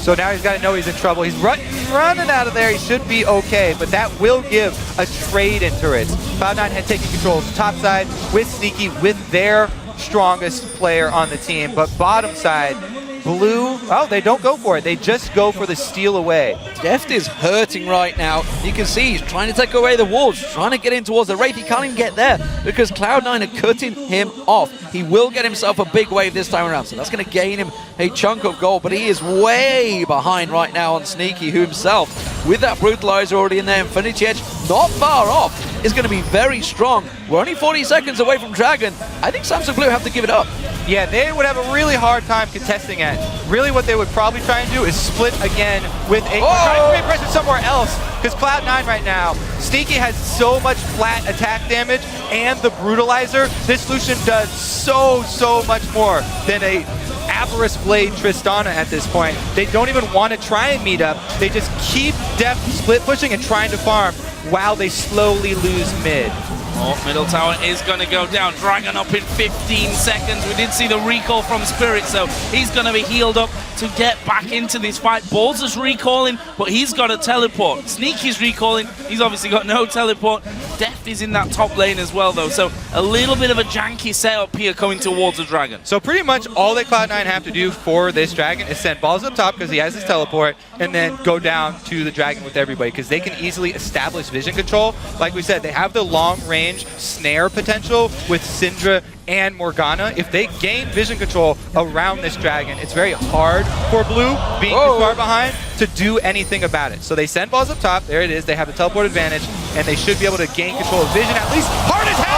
So now he's got to know he's in trouble. He's running out of there. He should be okay, but that will give a trade in turrets. Cloud9 had taken control of the top side with Sneaky, with their strongest player on the team, but bottom side, Blue, oh, they don't go for it. They just go for the steal away. Deft is hurting right now. You can see he's trying to take away the walls, trying to get in towards the Wraith. He can't even get there because Cloud9 are cutting him off. He will get himself a big wave this time around, so that's going to gain him a chunk of gold, but he is way behind right now on Sneaky, who himself, with that Brutalizer already in there, Infinity Edge, not far off, is going to be very strong. We're only 40 seconds away from Dragon. I think Samsung Blue have to give it up. Yeah, they would have a really hard time contesting it. Really what they would probably try and do is split again with a try to create pressure somewhere else, because Cloud9 right now, Sneaky has so much flat attack damage and the Brutalizer. This Lucian does so much more than a Avarice Blade Tristana at this point. They don't even want to try and meet up. They just keep Deft split pushing and trying to farm while they slowly lose mid. Oh, middle tower is going to go down. Dragon up in 15 seconds. We did see the recall from Spirit, so he's going to be healed up to get back into this fight. Balls is recalling, but he's got a teleport. Sneaky's recalling. He's obviously got no teleport. Deft is in that top lane as well, though, so a little bit of a janky setup here coming towards the Dragon. So pretty much all that Cloud9 have to do for this Dragon is send Balls up top because he has his teleport, and then go down to the Dragon with everybody because they can easily establish vision control. Like we said, they have the long range snare potential with Syndra and Morgana. If they gain vision control around this Dragon, it's very hard for Blue, being too far behind, to do anything about it. So they send Balls up top. There it is. They have the teleport advantage, and they should be able to gain control of vision. At least hard attack.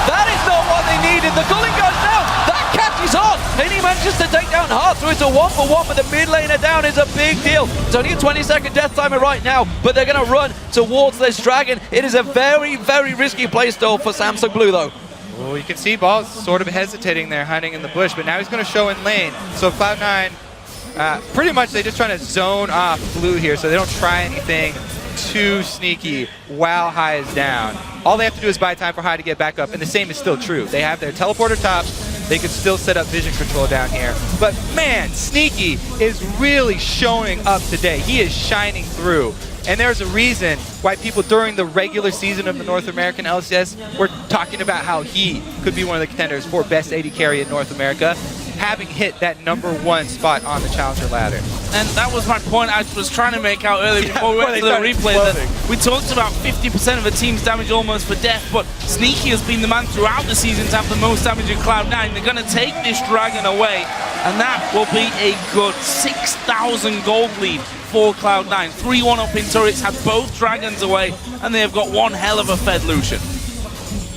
That is not what they needed. The culling goes down. That catches on. Any man manages to take down Hart, so it's a 1-for-1, but the mid laner down is a big deal. It's only a 20-second death timer right now, but they're going to run towards this dragon. It is a very, very risky playstyle for Samsung Blue, though. Well, you can see Ball's sort of hesitating there, hiding in the bush, but now he's going to show in lane. So Cloud9, pretty much they're just trying to zone off Blue here, so they don't try anything too sneaky while High is down. All they have to do is buy time for High to get back up, and the same is still true. They have their teleporter top. They could still set up vision control down here. But man, Sneaky is really showing up today. He is shining through. And there's a reason why people during the regular season of the North American LCS were talking about how he could be one of the contenders for best AD carry in North America, having hit that #1 spot on the Challenger ladder. And that was my point I was trying to make out earlier before we went to the replay. That we talked about 50% of a team's damage almost for death, but Sneaky has been the man throughout the season to have the most damage in Cloud9. They're going to take this dragon away, and that will be a good 6,000 gold lead for Cloud9. 3-1 up in turrets, have both dragons away, and they have got one hell of a Fed Lucian.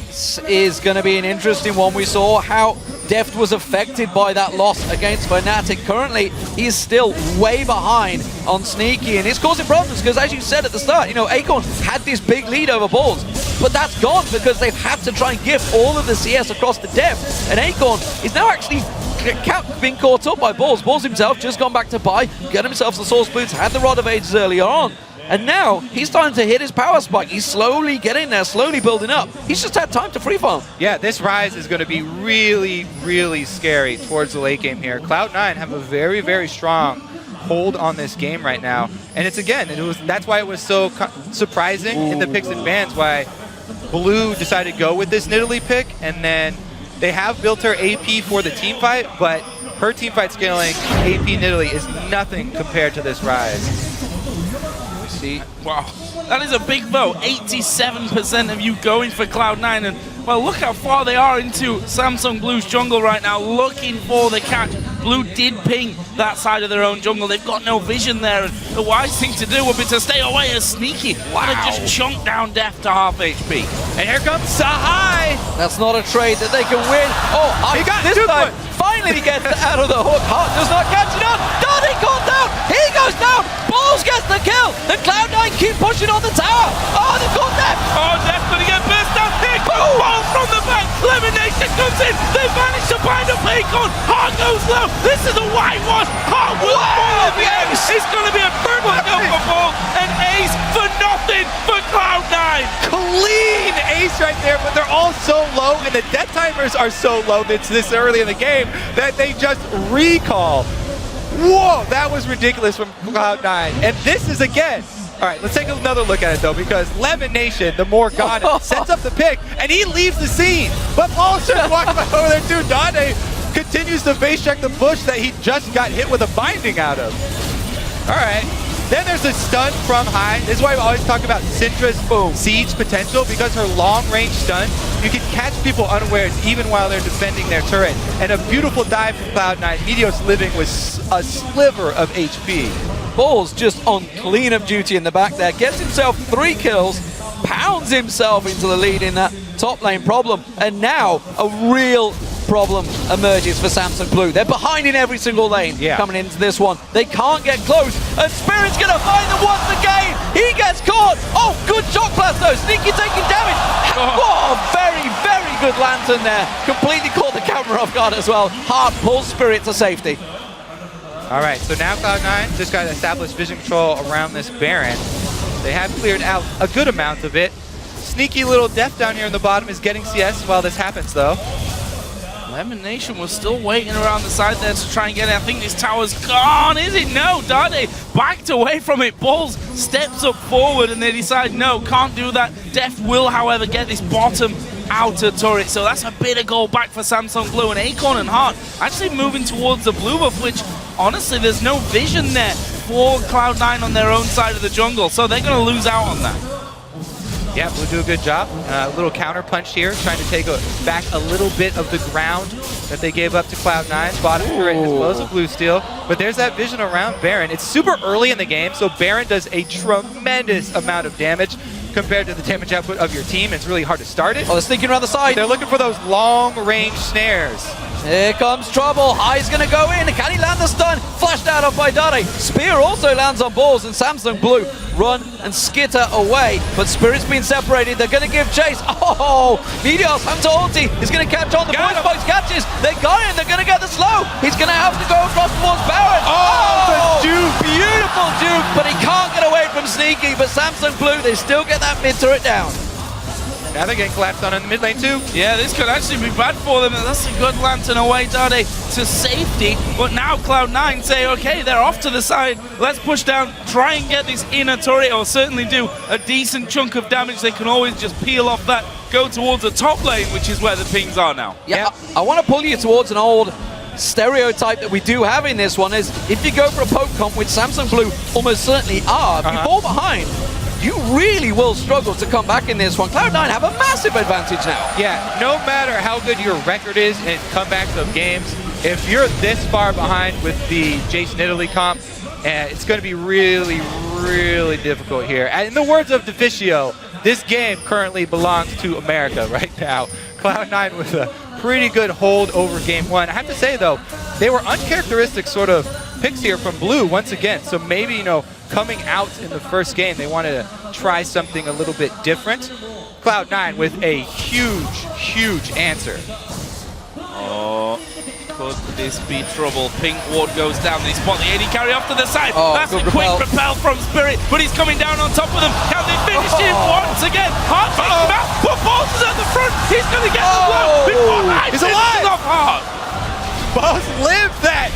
This is going to be an interesting one. We saw how Deft was affected by that loss against Fnatic. Currently, he's still way behind on Sneaky, and it's causing problems because, as you said at the start, you know, Acorn had this big lead over Balls, but that's gone because they've had to try and gift all of the CS across the Deft, and Acorn is now actually being caught up by Balls. Balls himself just gone back to buy, get himself the Source Boots, had the Rod of Ages earlier on. And now he's starting to hit his power spike. He's slowly getting there, slowly building up. He's just had time to free farm. Yeah, this Rise is going to be really, really scary towards the late game here. Cloud9 have a very, very strong hold on this game right now. And it's, again, that's why it was so surprising in the picks and bans why Blue decided to go with this Nidalee pick. And then they have built her AP for the team fight, but her team fight scaling AP Nidalee is nothing compared to this Rise. Wow, that is a big vote. 87% of you going for Cloud9, and well, look how far they are into Samsung Blue's jungle right now, looking for the catch. Blue did ping that side of their own jungle. They've got no vision there, and the wise thing to do would be to stay away as Sneaky. Wow. And just chunk down Deft to half HP. And here comes Sahai. That's not a trade that they can win. Oh, he got this time, finally gets out of the hook. Hart does not catch it up. Darty caught down. He goes down. Balls gets the kill. The Cloud9 keep pushing on the tower. Oh, they've got Deft. Oh, Deft's going to get burst down. Here comes Balls from the back. Elimination comes in. They managed to find a Acorn. Hart goes low. This is a whitewash. Hart will fall off the ace. It's going to be a purple kill for Balls. An ace for nothing for Cloud9. Clean ace right there, but they're all so low, and the death timers are so low that's this early in the game that they just recall. Whoa, that was ridiculous from Cloud9. And this is, again, all right, let's take another look at it, though, because Lemon Nation, the more Ghana, sets up the pick, and he leaves the scene. But Paul's just walking over there, too. Dade continues to base check the bush that he just got hit with a binding out of. All right. Then there's a stun from High. This is why we always talk about Syndra's Siege potential, because her long-range stun, you can catch people unawares even while they're defending their turret. And a beautiful dive from Cloud9. Meteos living with a sliver of HP. Balls just on cleanup duty in the back there. Gets himself 3 kills, pounds himself into the lead in that top lane problem. And now a real problem emerges for Samsung Blue. They're behind in every single lane coming into this one. They can't get close, and Spirit's gonna find them once again. He gets caught. Oh, good shock blast though. Sneaky taking damage. What a very, very good lantern there. Completely caught the camera off guard as well. Hart pulls Spirit to safety. All right, so now Cloud9 just got to establish vision control around this Baron. They have cleared out a good amount of it. Sneaky little Deft down here in the bottom is getting CS while this happens, though. Lemon Nation was still waiting around the side there to try and get it. I think this tower's gone, is it? No, Dade backed away from it. Balls steps up forward and they decide, no, can't do that. Deft will, however, get this bottom outer turret. So that's a bit of goal back for Samsung Blue. And Acorn and Hart actually moving towards the blue buff, which honestly, there's no vision there for Cloud9 on their own side of the jungle. So they're going to lose out on that. Yeah, Blue do a good job. A little counter punch here, trying to take back a little bit of the ground that they gave up to Cloud9. Bottom turret as well as a blue steal. But there's that vision around Baron. It's super early in the game, so Baron does a tremendous amount of damage. compared to the damage output of your team. It's really hard to start it. Oh, they're sneaking around the side. They're looking for those long-range snares. Here comes trouble. High's going to go in. Can he land the stun? Flashed out of by Dade. Spear also lands on balls, and Samsung Blue run and skitter away. But Spirit's been separated. They're going to give chase. Oh, Meteor's Hunter ulti is going to catch on. The voice box catches. They got him. They're going to get the slow. He's going to have to go across towards Baron. Oh, the Duke. Beautiful Duke, but he can't get away from Sneaky. But Samsung Blue, they still get that mid turret down. Now they're getting collapsed on in the mid lane too. Yeah, this could actually be bad for them. That's a good lantern away, Dade, to safety. But now Cloud9 say, okay, they're off to the side. Let's push down, try and get this inner turret, or certainly do a decent chunk of damage. They can always just peel off that, go towards the top lane, which is where the pings are now. Yeah, I want to pull you towards an old stereotype that we do have in this one is if you go for a poke comp, which Samsung Blue almost certainly are, if you fall behind, you really will struggle to come back in this one. Cloud9 have a massive advantage now. Yeah, no matter how good your record is in comebacks of games, if you're this far behind with the Jason Italy comp, it's going to be really, really difficult here. And in the words of Deficio, this game currently belongs to America right now. Cloud9 with a pretty good hold over game one. I have to say, though, they were uncharacteristic sort of picks here from Blue once again. So maybe, coming out in the first game, they wanted to try something a little bit different. Cloud9 with a huge, huge answer. Oh, could this be trouble? Pink ward goes down. They spot the AD carry off to the side. Oh, that's a quick repel from Spirit, but he's coming down on top of them. Can they finish him once again? Hart takes him out. Put Balls at the front. He's going to get the blow before Hart He's alive. off Hart. Balls lived that.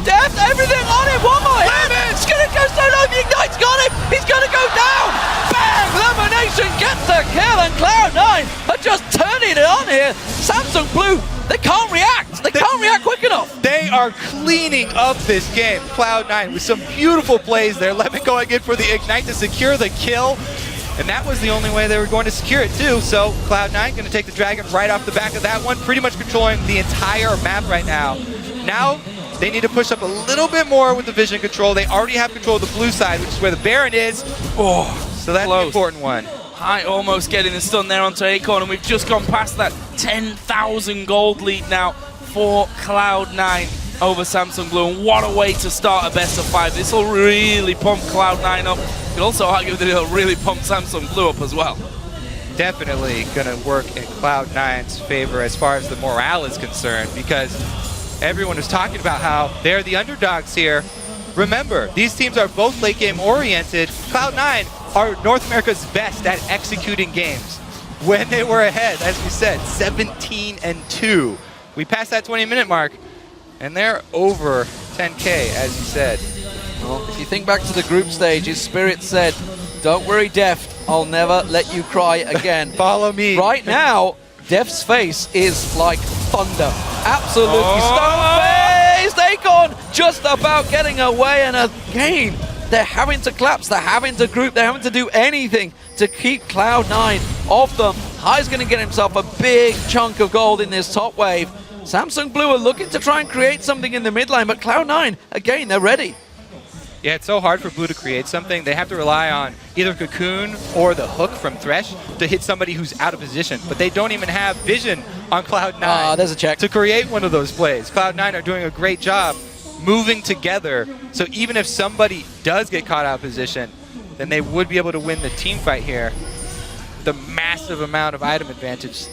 Death, everything on him. One more hit. It's going to go so low. The Ignite's got him. He's going to go down. Bang! Lemonation gets the kill, and Cloud9 are just turning it on here. Samsung Blue, they can't react. They can't react quick enough. They are cleaning up this game. Cloud9 with some beautiful plays there. Lemon going in for the Ignite to secure the kill. And that was the only way they were going to secure it too. So Cloud9 going to take the Dragon right off the back of that one, pretty much controlling the entire map right now. Now they need to push up a little bit more with the vision control. They already have control of the blue side, which is where the Baron is. Oh, so that's the important one. High almost getting the stun there onto Acorn, and we've just gone past that 10,000 gold lead now for Cloud9 over Samsung Blue. And what a way to start a best of 5. This will really pump Cloud9 up. You could also argue that it'll really pump Samsung Blue up as well. Definitely going to work in Cloud9's favor as far as the morale is concerned, because everyone is talking about how they're the underdogs here. Remember, these teams are both late game oriented. Cloud9 are North America's best at executing games. When they were ahead, as we said, 17-2. We passed that 20-minute mark, and they're over 10K, as you said. Well, if you think back to the group stages, Spirit said, "Don't worry, Deft, I'll never let you cry again." Follow me. Right now, Deft's face is like thunder. Absolutely stone-faced. Acorn just about getting away, and again, they're having to collapse, they're having to group, they're having to do anything to keep Cloud9 off them. High's going to get himself a big chunk of gold in this top wave. Samsung Blue are looking to try and create something in the mid lane, but Cloud9, again, they're ready. Yeah, it's so hard for Blue to create something. They have to rely on either Cocoon or the hook from Thresh to hit somebody who's out of position. But they don't even have vision on Cloud9 there's a check. to create one of those plays. Cloud9 are doing a great job moving together. So even if somebody does get caught out of position, then they would be able to win the team fight here. The massive amount of item advantage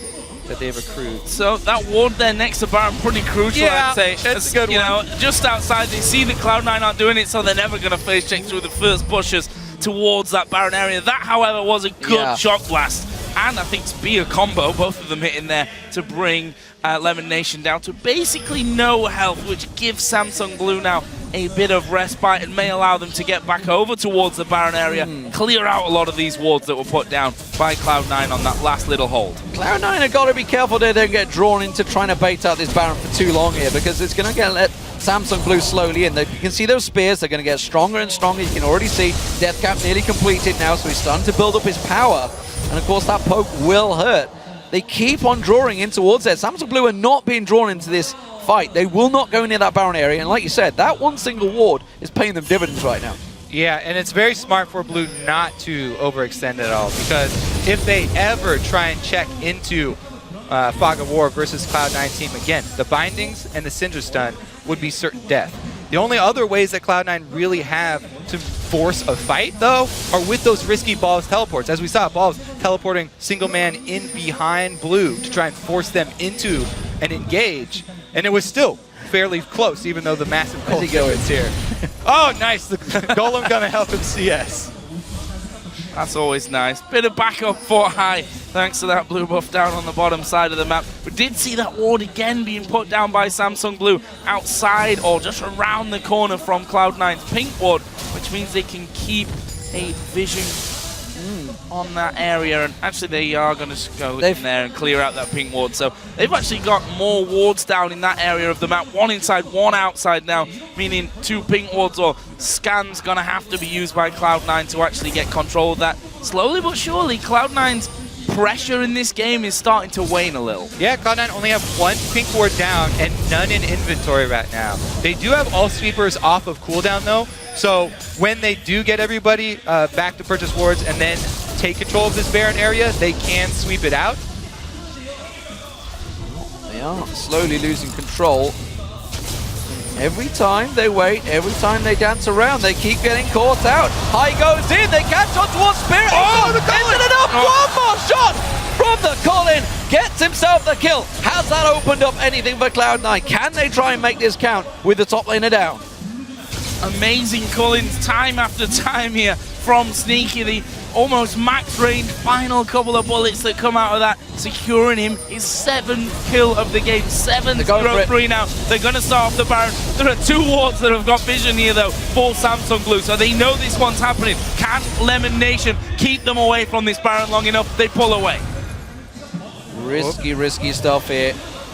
that they've accrued. So that ward there next to Baron, pretty crucial, Yeah, I'd say. that's a good one. Just outside, they see that Cloud9 aren't doing it, so they're never going to face check through the first pushes towards that Baron area. That, however, was a good shot blast. And I think Spear combo, both of them hitting there to bring Lemon Nation down to basically no health, which gives Samsung Blue now a bit of respite and may allow them to get back over towards the Baron area, clear out a lot of these wards that were put down by Cloud9 on that last little hold. Cloud9 have got to be careful they don't get drawn into trying to bait out this Baron for too long here, because it's going to get let Samsung Blue slowly in. You can see those spears, they're going to get stronger and stronger. You can already see Deathcap nearly completed now, so he's starting to build up his power. And of course that poke will hurt. They keep on drawing in towards it. Samsung Blue are not being drawn into this fight. They will not go near that Baron area, and like you said, that one single ward is paying them dividends right now. Yeah, and it's very smart for Blue not to overextend at all, because if they ever try and check into Fog of War versus Cloud9 team again, the bindings and the Syndra stun would be certain death. The only other ways that Cloud9 really have to force a fight, though, are with those risky Balls teleports. As we saw, Balls teleporting single man in behind Blue to try and force them into an engage, and it was still fairly close, even though the massive cold is here. Oh, nice. The Golem gonna help him CS. That's always nice. Bit of backup for High, thanks to that blue buff down on the bottom side of the map. We did see that ward again being put down by Samsung Blue outside or just around the corner from Cloud9's pink ward, which means they can keep a vision on that area, and actually they are going to go in there and clear out that pink ward. So they've actually got more wards down in that area of the map, one inside, one outside now, meaning 2 pink wards or scans going to have to be used by Cloud9 to actually get control of that. Slowly but surely, Cloud9's pressure in this game is starting to wane a little. Yeah, Cloud9 only have 1 pink ward down and none in inventory right now. They do have all sweepers off of cooldown though, so when they do get everybody back to purchase wards and then take control of this Baron area, they can sweep it out. They are slowly losing control. Every time they wait, every time they dance around, they keep getting caught out. High goes in, they catch on towards Spirit. Oh, the Colin! Isn't enough? One more shot from the Colin. Gets himself the kill. Has that opened up anything for Cloud9? Can they try and make this count with the top laner down? Amazing Collins time after time here from Sneaky. The almost max range final couple of bullets that come out of that, securing him his 7th kill of the game. 7-0-3 now. They're going to start off the Baron. There are 2 wards that have got vision here though for Samsung Blue, so they know this one's happening. Can Lemon Nation keep them away from this Baron long enough? They pull away. Risky stuff here.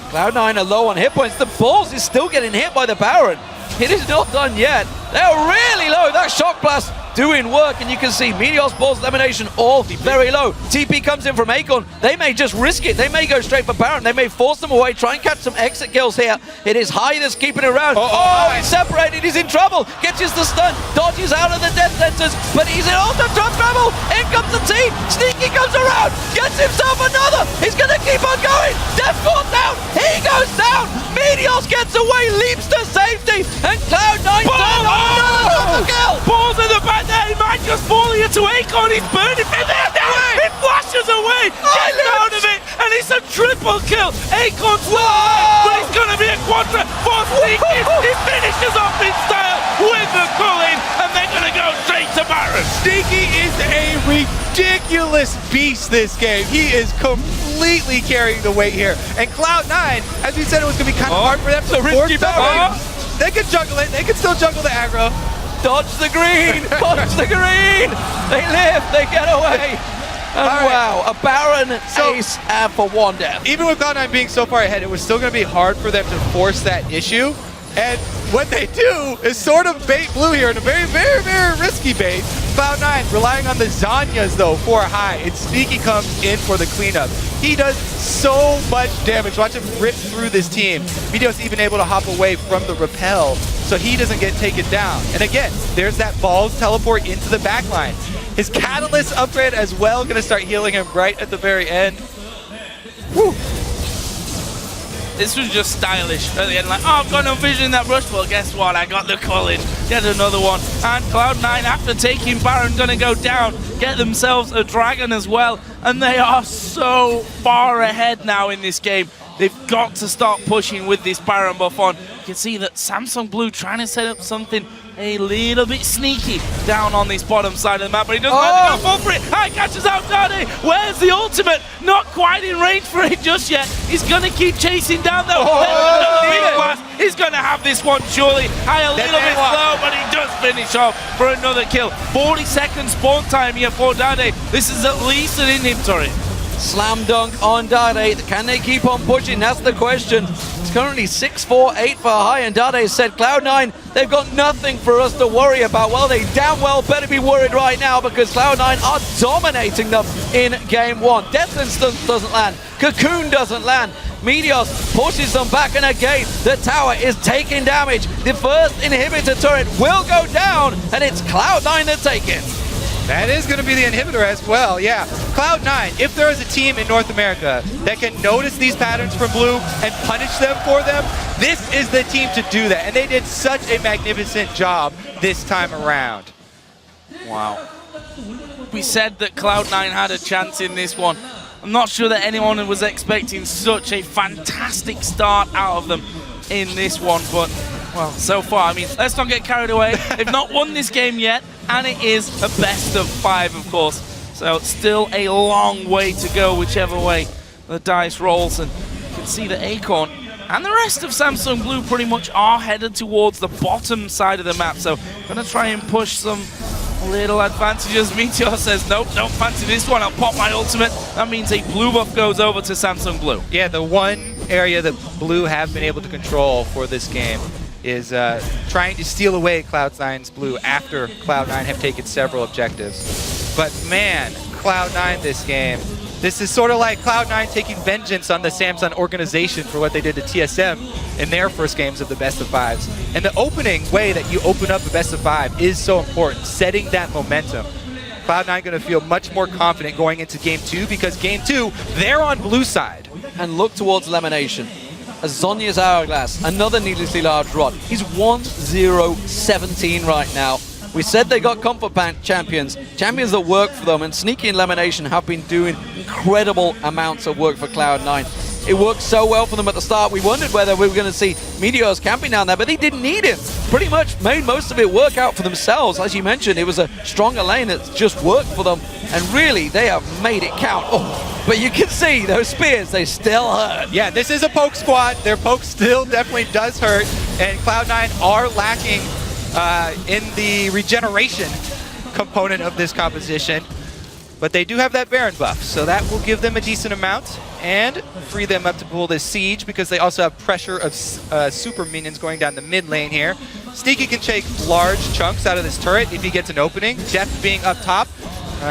Cloud9 are low on hit points. The Balls is still getting hit by the Baron. It is not done yet. They're really low. That Shock Blast doing work, and you can see Meteor's, Balls, Elimination all very low. TP comes in from Acorn. They may just risk it. They may go straight for Baron. They may force them away, try and catch some exit kills here. It is High that's keeping it around. Oh, he's separated. He's in trouble. Catches the stun. Dodges out of the death sentence, but he's in ultra trouble. In comes the team. Sneaky comes around. Gets himself another. He's going to keep on going. Death Force down. He goes down. Meteors gets away, leaps to safety, and Cloud9 does another kill. Balls in the back there. He might just fall into Acorn. He's burning. It flashes away. Gets out of it, and it's a triple kill. Acorn's alive, but it's going to be a quadra for Sneaky. He finishes off in style with the Culling, and they're going to go straight to Baron. Sneaky is a ridiculous beast this game. He is completely carrying the weight here. And Cloud9, as we said, it was going to be kind of hard for them to force something. They can juggle it. They can still juggle the aggro. Dodge the green! Dodge the green! They live, they get away! And wow, a Baron ace and for 1 death. Even with Cloud9 being so far ahead, it was still going to be hard for them to force that issue. And what they do is sort of bait Blue here in a very, very, very risky bait. Cloud9 relying on the Zanyas though for High, and Sneaky comes in for the cleanup. He does so much damage. Watch him rip through this team. Meteor's even able to hop away from the repel so he doesn't get taken down. And again, there's that Balls teleport into the backline. His Catalyst upgrade as well, gonna start healing him right at the very end. Woo! This was just stylish at the end, like, oh, I've got no vision in that rush. Well, guess what? I got the Culling. Get another one. And Cloud9, after taking Baron, gonna go down, get themselves a Dragon as well. And they are so far ahead now in this game. They've got to start pushing with this Baron buff on. You can see that Samsung Blue trying to set up something a little bit sneaky down on this bottom side of the map, but he doesn't have to go for it. High catches out Dade. Where's the ultimate? Not quite in range for it just yet. He's going to keep chasing down though. He's going to have this one surely. High a little bit slow, but he does finish off for another kill. 40 seconds spawn time here for Dade. This is at least an inventory. Slam dunk on Dade. Can they keep on pushing? That's the question. It's currently 6-4-8 for High, and Dade said, Cloud9, they've got nothing for us to worry about. Well, they damn well better be worried right now because Cloud9 are dominating them in game 1. Death Instance doesn't land. Cocoon doesn't land. Meteos pushes them back, and again, the tower is taking damage. The first inhibitor turret will go down, and it's Cloud9 that take it. That is going to be the inhibitor as well, yeah. Cloud9, if there is a team in North America that can notice these patterns from Blue and punish them for them, this is the team to do that. And they did such a magnificent job this time around. Wow. We said that Cloud9 had a chance in this one. I'm not sure that anyone was expecting such a fantastic start out of them in this one, but, well, so far, I mean, let's not get carried away. They've not won this game yet, and it is a best of 5, of course. So still a long way to go, whichever way the dice rolls. And you can see that Acorn and the rest of Samsung Blue pretty much are headed towards the bottom side of the map. So I'm going to try and push some little advantages. Meteor says, nope, don't fancy this one. I'll pop my ultimate. That means a blue buff goes over to Samsung Blue. Yeah, the one area that Blue have been able to control for this game is trying to steal away Cloud9's Blue after Cloud9 have taken several objectives. But man, Cloud9 this game, this is sort of like Cloud9 taking vengeance on the Samsung organization for what they did to TSM in their first games of the best of 5s. And the opening way that you open up a best of 5 is so important, setting that momentum. Cloud9 going to feel much more confident going into Game 2 because Game 2, they're on Blue side. And look towards elimination. Azonia's Hourglass, another needlessly large rod. He's 1-0-17 right now. We said they got comfort champions that work for them, and Sneaky and Elimination have been doing incredible amounts of work for Cloud9. It worked so well for them at the start, we wondered whether we were going to see Meteors camping down there, but they didn't need him. Pretty much made most of it work out for themselves. As you mentioned, it was a stronger lane that just worked for them, and really, they have made it count. Oh, but you can see those spears, they still hurt. Yeah, this is a poke squad. Their poke still definitely does hurt, and Cloud9 are lacking in the regeneration component of this composition. But they do have that Baron buff, so that will give them a decent amount and free them up to pull this siege because they also have pressure of super minions going down the mid lane here. Sneaky can take large chunks out of this turret if he gets an opening. Deft being up top,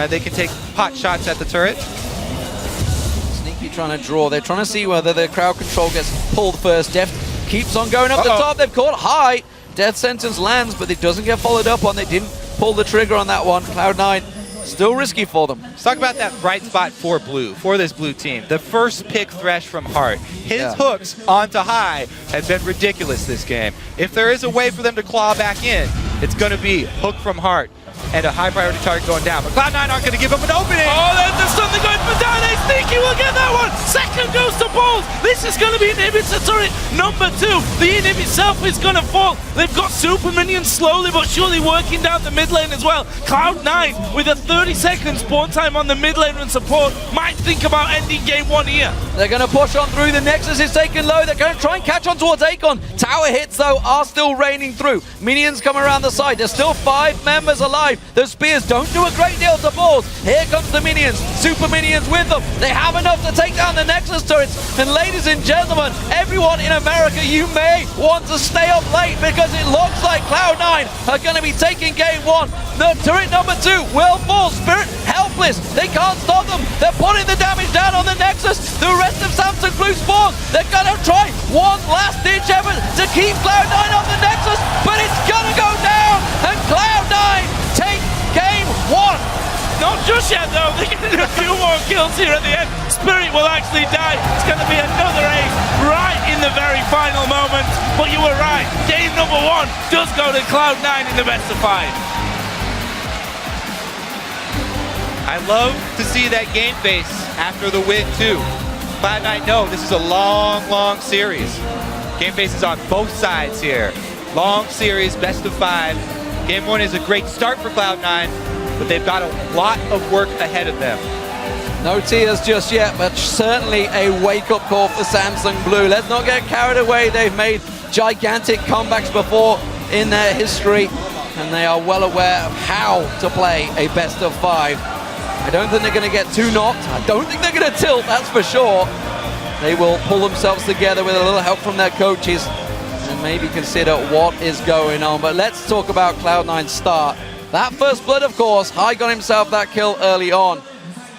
they can take pot shots at the turret. Sneaky trying to draw. They're trying to see whether the crowd control gets pulled first. Deft keeps on going up the top. They've caught high. Death sentence lands, but it doesn't get followed up on. They didn't pull the trigger on that one. Cloud9, still risky for them. Let's talk about that bright spot for Blue, for this Blue team. The first pick Thresh from Heart. His hooks onto high have been ridiculous this game. If there is a way for them to claw back in, it's going to be hook from Heart and a high priority target going down. But Cloud9 aren't going to give him an opening. Oh, there's something going for Dane. Sneaky will get that one. Second goes to Balls. This is going to be inhibitor turret number 2. The inhib itself is going to fall. They've got super minions slowly but surely working down the mid lane as well. Cloud9 with a 30-second spawn time on the mid lane and support might think about ending Game 1 here. They're going to push on through. The Nexus is taken low. They're going to try and catch on towards Acorn. Tower hits, though, are still raining through. Minions come around the side. There's still 5 members alive. Those spears don't do a great deal to Balls. Here comes the minions. Super minions with them. They have enough to take down the Nexus turrets. And ladies and gentlemen, everyone in America, you may want to stay up late because it looks like Cloud9 are going to be taking Game 1. The turret number 2 will fall. Spirit helpless. They can't stop them. They're putting the damage down on the Nexus. The rest of Samsung Blue spawn. They're going to try one last ditch effort to keep Cloud9 off the Nexus, but it's going to go down. And Cloud9 take Game 1. Not just yet, though. They're going to do a few more kills here at the end. Spirit will actually die. It's going to be another ace right in the very final moment. But you were right. Game number 1 does go to Cloud9 in the best of 5. I love to see that game face after the win, too. Cloud9 know this is a long, long series. Game face is on both sides here. Long series, best of 5. Game 1 is a great start for Cloud9, but they've got a lot of work ahead of them. No tears just yet, but certainly a wake-up call for Samsung Blue. Let's not get carried away. They've made gigantic comebacks before in their history, and they are well aware of how to play a best of 5. I don't think they're going to get too knocked. I don't think they're going to tilt, that's for sure. They will pull themselves together with a little help from their coaches and maybe consider what is going on. But let's talk about Cloud9's start. That first blood, of course, High got himself that kill early on.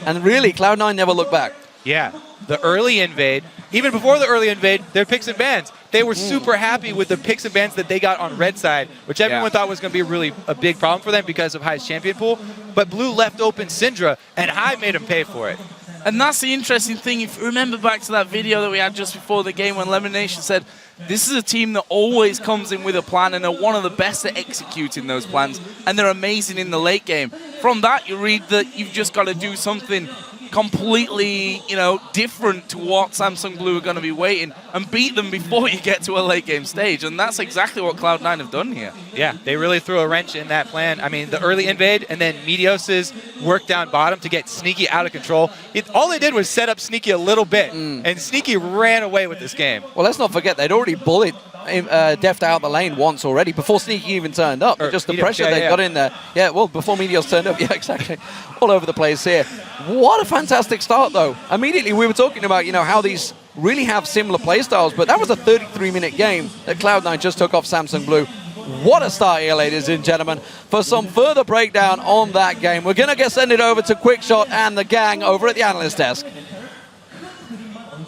And really, Cloud9 never looked back. Yeah, the early invade even before the early invade, their picks and bans. They were super happy with the picks and bans that they got on red side, which everyone thought was going to be really a big problem for them because of High's champion pool. But blue left open Syndra, and High made him pay for it. And that's the interesting thing. If you remember back to that video that we had just before the game when Lemon Nation said, this is a team that always comes in with a plan and are one of the best at executing those plans, and they're amazing in the late game. From that, you read that you've just got to do something completely, different to what Samsung Blue are going to be waiting and beat them before you get to a late game stage. And that's exactly what Cloud9 have done here. Yeah, they really threw a wrench in that plan. I mean, the early invade and then Meteos's work down bottom to get Sneaky out of control. All they did was set up Sneaky a little bit, and Sneaky ran away with this game. Well, let's not forget, they'd already bullied Deft out the lane once already before Sneaky even turned up. Just the pressure they got in there. Yeah, well, before Meteos turned up. Yeah, exactly. All over the place here. What a fantastic start, though. Immediately, we were talking about, how these really have similar playstyles, but that was a 33-minute game that Cloud9 just took off Samsung Blue. What a start here, ladies and gentlemen. For some further breakdown on that game, we're going to send it over to Quickshot and the gang over at the analyst desk.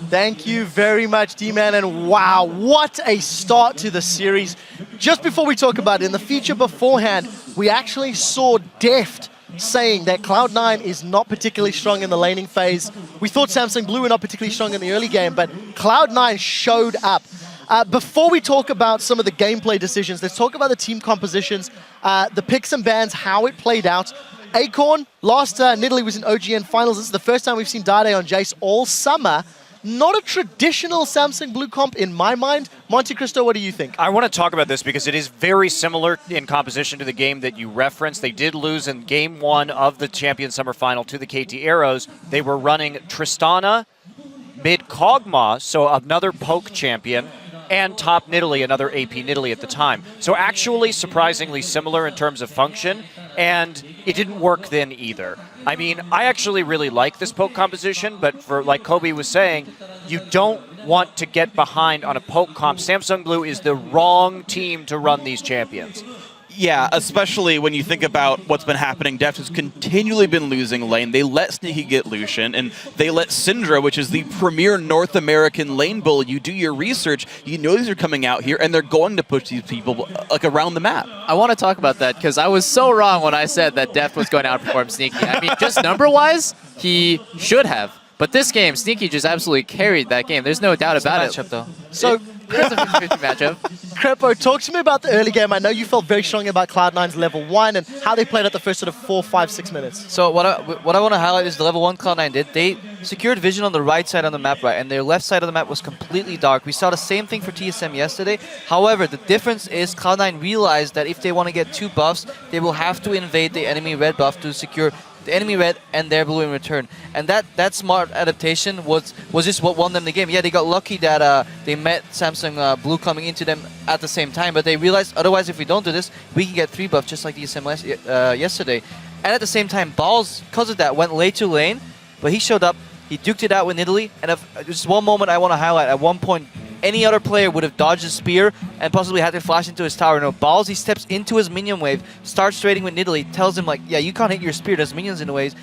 Thank you very much, D-Man, and wow, what a start to the series. Just before we talk about it, in the feature beforehand, we actually saw Deft saying that Cloud9 is not particularly strong in the laning phase. We thought Samsung Blue were not particularly strong in the early game, but Cloud9 showed up. Before we talk about some of the gameplay decisions, let's talk about the team compositions, the picks and bans, how it played out. Acorn, last Nidalee was in OGN finals. This is the first time we've seen Dade on Jace all summer. Not a traditional Samsung Blue comp in my mind. Monte Cristo, what do you think? I want to talk about this because it is very similar in composition to the game that you referenced. They did lose in Game 1 of the Champions Summer Final to the KT Arrows. They were running Tristana, mid Kog'Maw, so another poke champion, and top Nidalee, another AP Nidalee at the time. So actually surprisingly similar in terms of function, and it didn't work then either. I mean, I actually really like this poke composition, but for like Kobe was saying, you don't want to get behind on a poke comp. Samsung Blue is the wrong team to run these champions. Yeah, especially when you think about what's been happening. Deft has continually been losing lane. They let Sneaky get Lucian, and they let Syndra, which is the premier North American lane bull. You do your research, you know these are coming out here, and they're going to push these people around the map. I want to talk about that because I was so wrong when I said that Deft was going to outperform Sneaky. I mean, just number-wise, he should have. But this game, Sneaky just absolutely carried that game. There's no doubt about it. Matchup, though. So, it's a 50-50 matchup. Crepo, talk to me about the early game. I know you felt very strongly about Cloud9's level 1 and how they played at the first sort of 4, 5, 6 minutes. So what I want to highlight is the level 1 Cloud9 did. They secured vision on the right side of the map, right, and their left side of the map was completely dark. We saw the same thing for TSM yesterday. However, the difference is Cloud9 realized that if they want to get 2 buffs, they will have to invade the enemy red buff to secure the enemy red and their blue in return. And that smart adaptation was just what won them the game. Yeah, they got lucky that they met Samsung Blue coming into them at the same time, but they realized otherwise if we don't do this, we can get 3 buffs just like the SMS yesterday. And at the same time, Balls, because of that, went late to lane, but he showed up, he duked it out with Nidalee, and just one moment I want to highlight. At one point, any other player would have dodged a spear and possibly had to flash into his tower. No, Balls, he steps into his minion wave, starts trading with Nidalee, tells him like, yeah, you can't hit your spear, there's minions in the waves.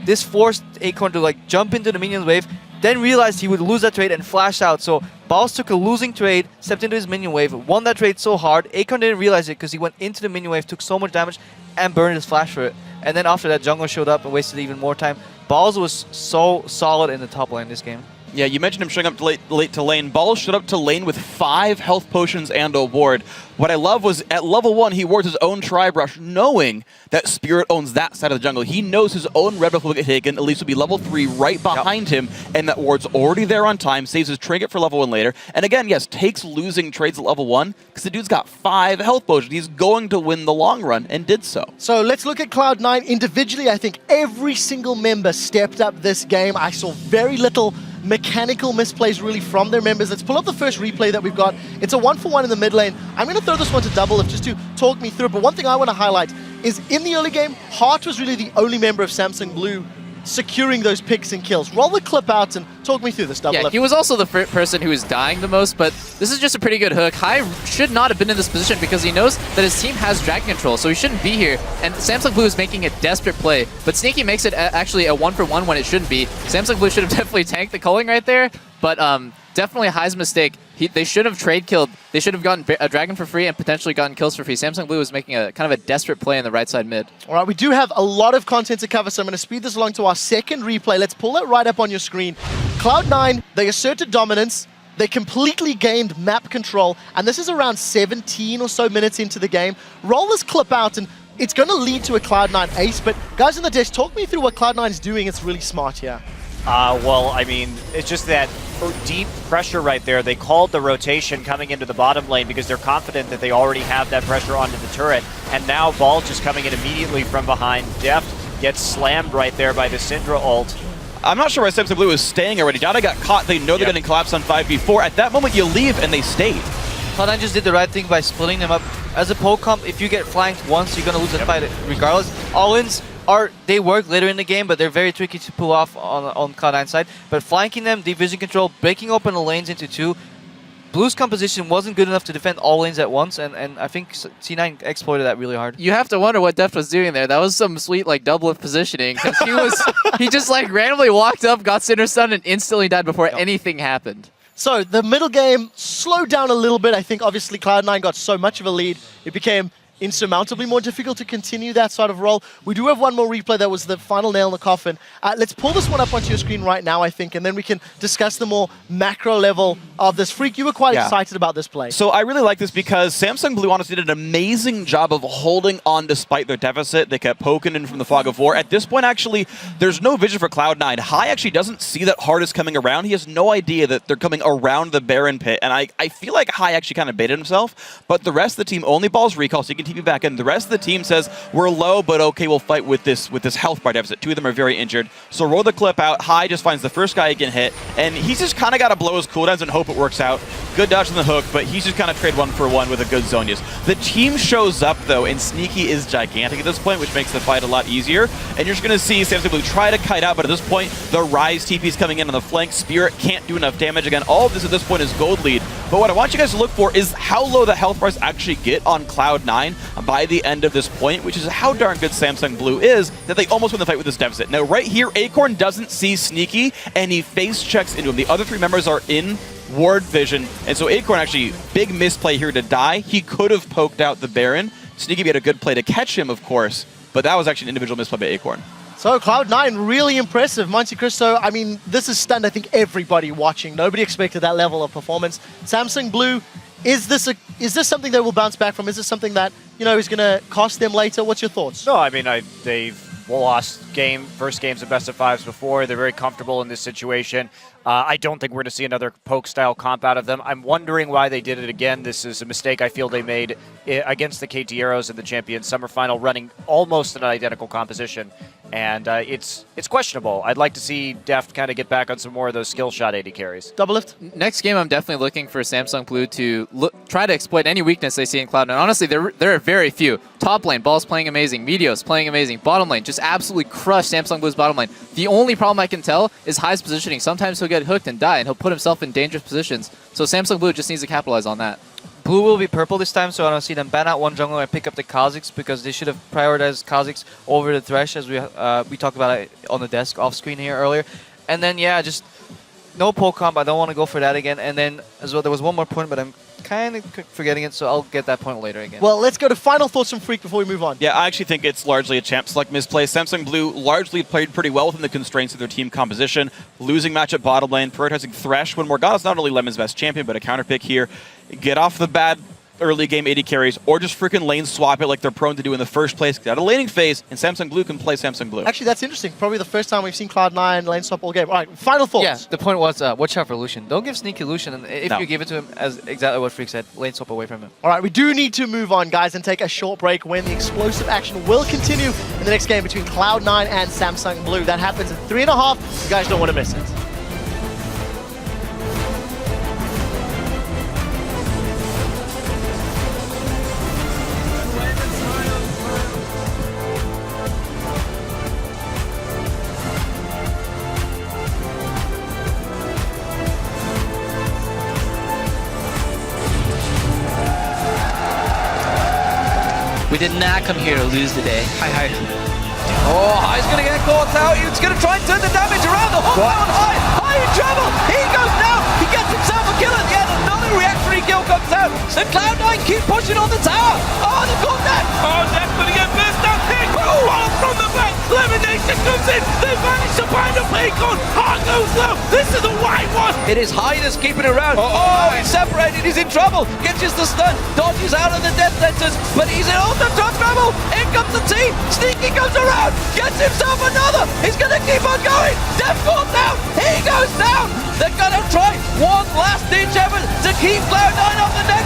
This forced Acorn to like jump into the minion wave, then realized he would lose that trade and flash out. So Balls took a losing trade, stepped into his minion wave, won that trade so hard. Acorn didn't realize it because he went into the minion wave, took so much damage, and burned his flash for it. And then after that, Jungle showed up and wasted even more time. Balls was so solid in the top lane this game. Yeah, you mentioned him showing up late to lane. Balls showed up to lane with 5 health potions and a ward. What I love was at level 1, he wards his own Tri-Brush, knowing that Spirit owns that side of the jungle. He knows his own red buff will get taken, at least will be level 3 right behind him, and that ward's already there on time, saves his trinket for level 1 later. And again, yes, takes losing trades at level 1, because the dude's got 5 health potions. He's going to win the long run, and did so. So let's look at Cloud9 individually. I think every single member stepped up this game. I saw very little mechanical misplays really from their members. Let's pull up the first replay that we've got. It's a 1-for-1 in the mid lane. I'm going to throw this one to Double just to talk me through it. But one thing I want to highlight is in the early game, Heart was really the only member of Samsung Blue securing those picks and kills. Roll the clip out and talk me through this double. Yeah, he was also the person who was dying the most, but this is just a pretty good hook. Hai should not have been in this position because he knows that his team has dragon control, so he shouldn't be here. And Samsung Blue is making a desperate play, but Sneaky makes it actually a 1-for-1 when it shouldn't be. Samsung Blue should have definitely tanked the culling right there, but definitely Hai's mistake. They should have trade killed. They should have gotten a dragon for free and potentially gotten kills for free. Samsung Blue was making a kind of a desperate play in the right side mid. All right, we do have a lot of content to cover, so I'm going to speed this along to our second replay. Let's pull it right up on your screen. Cloud9, they asserted dominance. They completely gained map control, and this is around 17 or so minutes into the game. Roll this clip out, and it's going to lead to a Cloud9 ace, but guys on the desk, talk me through what Cloud9 is doing. It's really smart here. Well, I mean, it's just that deep pressure right there. They called the rotation coming into the bottom lane because they're confident that they already have that pressure onto the turret. And now Ball just coming in immediately from behind. Deft gets slammed right there by the Syndra ult. I'm not sure why Samsung Blue is staying already. Dada got caught. They know they're getting collapsed on 5v4. At that moment, you leave, and they stayed. Cloud9 just did the right thing by splitting them up. As a poke comp, if you get flanked once, you're going to lose the fight regardless. All-ins they work later in the game, but they're very tricky to pull off on Cloud9 side. But flanking them, deep vision control, breaking open the lanes into two. Blue's composition wasn't good enough to defend all lanes at once, and I think C9 exploited that really hard. You have to wonder what Deft was doing there. That was some sweet like double lift positioning, because he just like randomly walked up, got Cinder Stun, and instantly died before anything happened. So the middle game slowed down a little bit. I think obviously Cloud9 got so much of a lead, it became insurmountably more difficult to continue that sort of role. We do have one more replay that was the final nail in the coffin. Let's pull this one up onto your screen right now, I think, and then we can discuss the more macro level of this. Freak, you were quite excited about this play. So I really like this because Samsung Blue honestly did an amazing job of holding on despite their deficit. They kept poking in from the fog of war. At this point, actually, there's no vision for Cloud9. Hai actually doesn't see that Hard is coming around. He has no idea that they're coming around the Baron pit, and I feel like Hai actually kind of baited himself, but the rest of the team only balls recall, so he can TP back in. The rest of the team says, we're low, but okay, we'll fight with this health bar deficit. Two of them are very injured. So roll the clip out. Hai just finds the first guy he can hit, and he's just kind of got to blow his cooldowns and hope it works out. Good dodge on the hook, but he's just kind of trade 1-for-1 with a good Zonias. The team shows up, though, and Sneaky is gigantic at this point, which makes the fight a lot easier. And you're just going to see Samsung Blue try to kite out, but at this point, the Rise TP's coming in on the flank. Spirit can't do enough damage. Again, all of this at this point is gold lead. But what I want you guys to look for is how low the health bars actually get on Cloud9 by the end of this point, which is how darn good Samsung Blue is that they almost win the fight with this deficit. Now, right here, Acorn doesn't see Sneaky, and he face checks into him. The other three members are in ward vision, and so Acorn actually, big misplay here to die. He could have poked out the Baron. Sneaky made a good play to catch him, of course, but that was actually an individual misplay by Acorn. So Cloud9, really impressive. Monte Cristo, I mean, this has stunned, I think, everybody watching. Nobody expected that level of performance. Samsung Blue, is this something they will bounce back from? Is this something that, you know, is going to cost them later? What's your thoughts? No, I mean, they've lost first games of best of fives before. They're very comfortable in this situation. I don't think we're going to see another poke-style comp out of them. I'm wondering why they did it again. This is a mistake I feel they made against the KT Arrows in the Champions Summer Final, running almost an identical composition. And it's questionable. I'd like to see Deft kind of get back on some more of those skill shot AD carries. Double lift? Next game, I'm definitely looking for Samsung Blue to try to exploit any weakness they see in Cloud9. Honestly, there are very few. Top lane, Ball's playing amazing. Meteos playing amazing. Bottom lane, just absolutely crush Samsung Blue's bottom lane. The only problem I can tell is Hai's positioning. Sometimes he'll get hooked and die, and he'll put himself in dangerous positions. So Samsung Blue just needs to capitalize on that. Blue will be purple this time, so I don't see them ban out one jungle and pick up the Kha'Zix, because they should have prioritized Kha'Zix over the Thresh, as we talked about it on the desk off screen here earlier. And then, yeah, just no poke comp. I don't want to go for that again. And then, as well, there was one more point, but I'm kind of forgetting it, so I'll get that point later again. Well, let's go to final thoughts from Freak before we move on. Yeah, I actually think it's largely a champ select misplay. Samsung Blue largely played pretty well within the constraints of their team composition, losing match at bottom lane, prioritizing Thresh when Morgana's not only Lemon's best champion, but a counter pick here. Get off the bad early game AD carries, or just freaking lane swap it like they're prone to do in the first place. Get out of laning phase, and Samsung Blue can play Samsung Blue. Actually, that's interesting. Probably the first time we've seen Cloud9 lane swap all game. All right, final thoughts. Yeah, the point was, watch out for Lucian. Don't give Sneaky Lucian, and if you give it to him, as exactly what Freak said, lane swap away from him. All right, we do need to move on, guys, and take a short break when the explosive action will continue in the next game between Cloud9 and Samsung Blue. That happens at 3.5. You guys don't want to miss it. We did not come here to lose today. Hi. Oh, High's going to get caught out. He's going to try and turn the damage around. The hook down High. High in trouble. He goes down. He gets himself a kill at the end. Another reactionary kill comes out. And Cloud9 keep pushing on the tower. Oh, they've got that. Oh, that's going to get burst out. Hey, oh, from the back. Elimination comes in. They managed to find a Paycon. Hard goes low. This is a white one. It is High that's keeping around. Oh, he's separated. He's in trouble. Catches the stun. Dodges out of the death sentence. But he's in ultra trouble. In comes the team. Sneaky comes around. Gets himself another. He's going to keep on going. Death falls down. He goes down. They're going to try one last ditch effort to keep Cloud9 off the neck.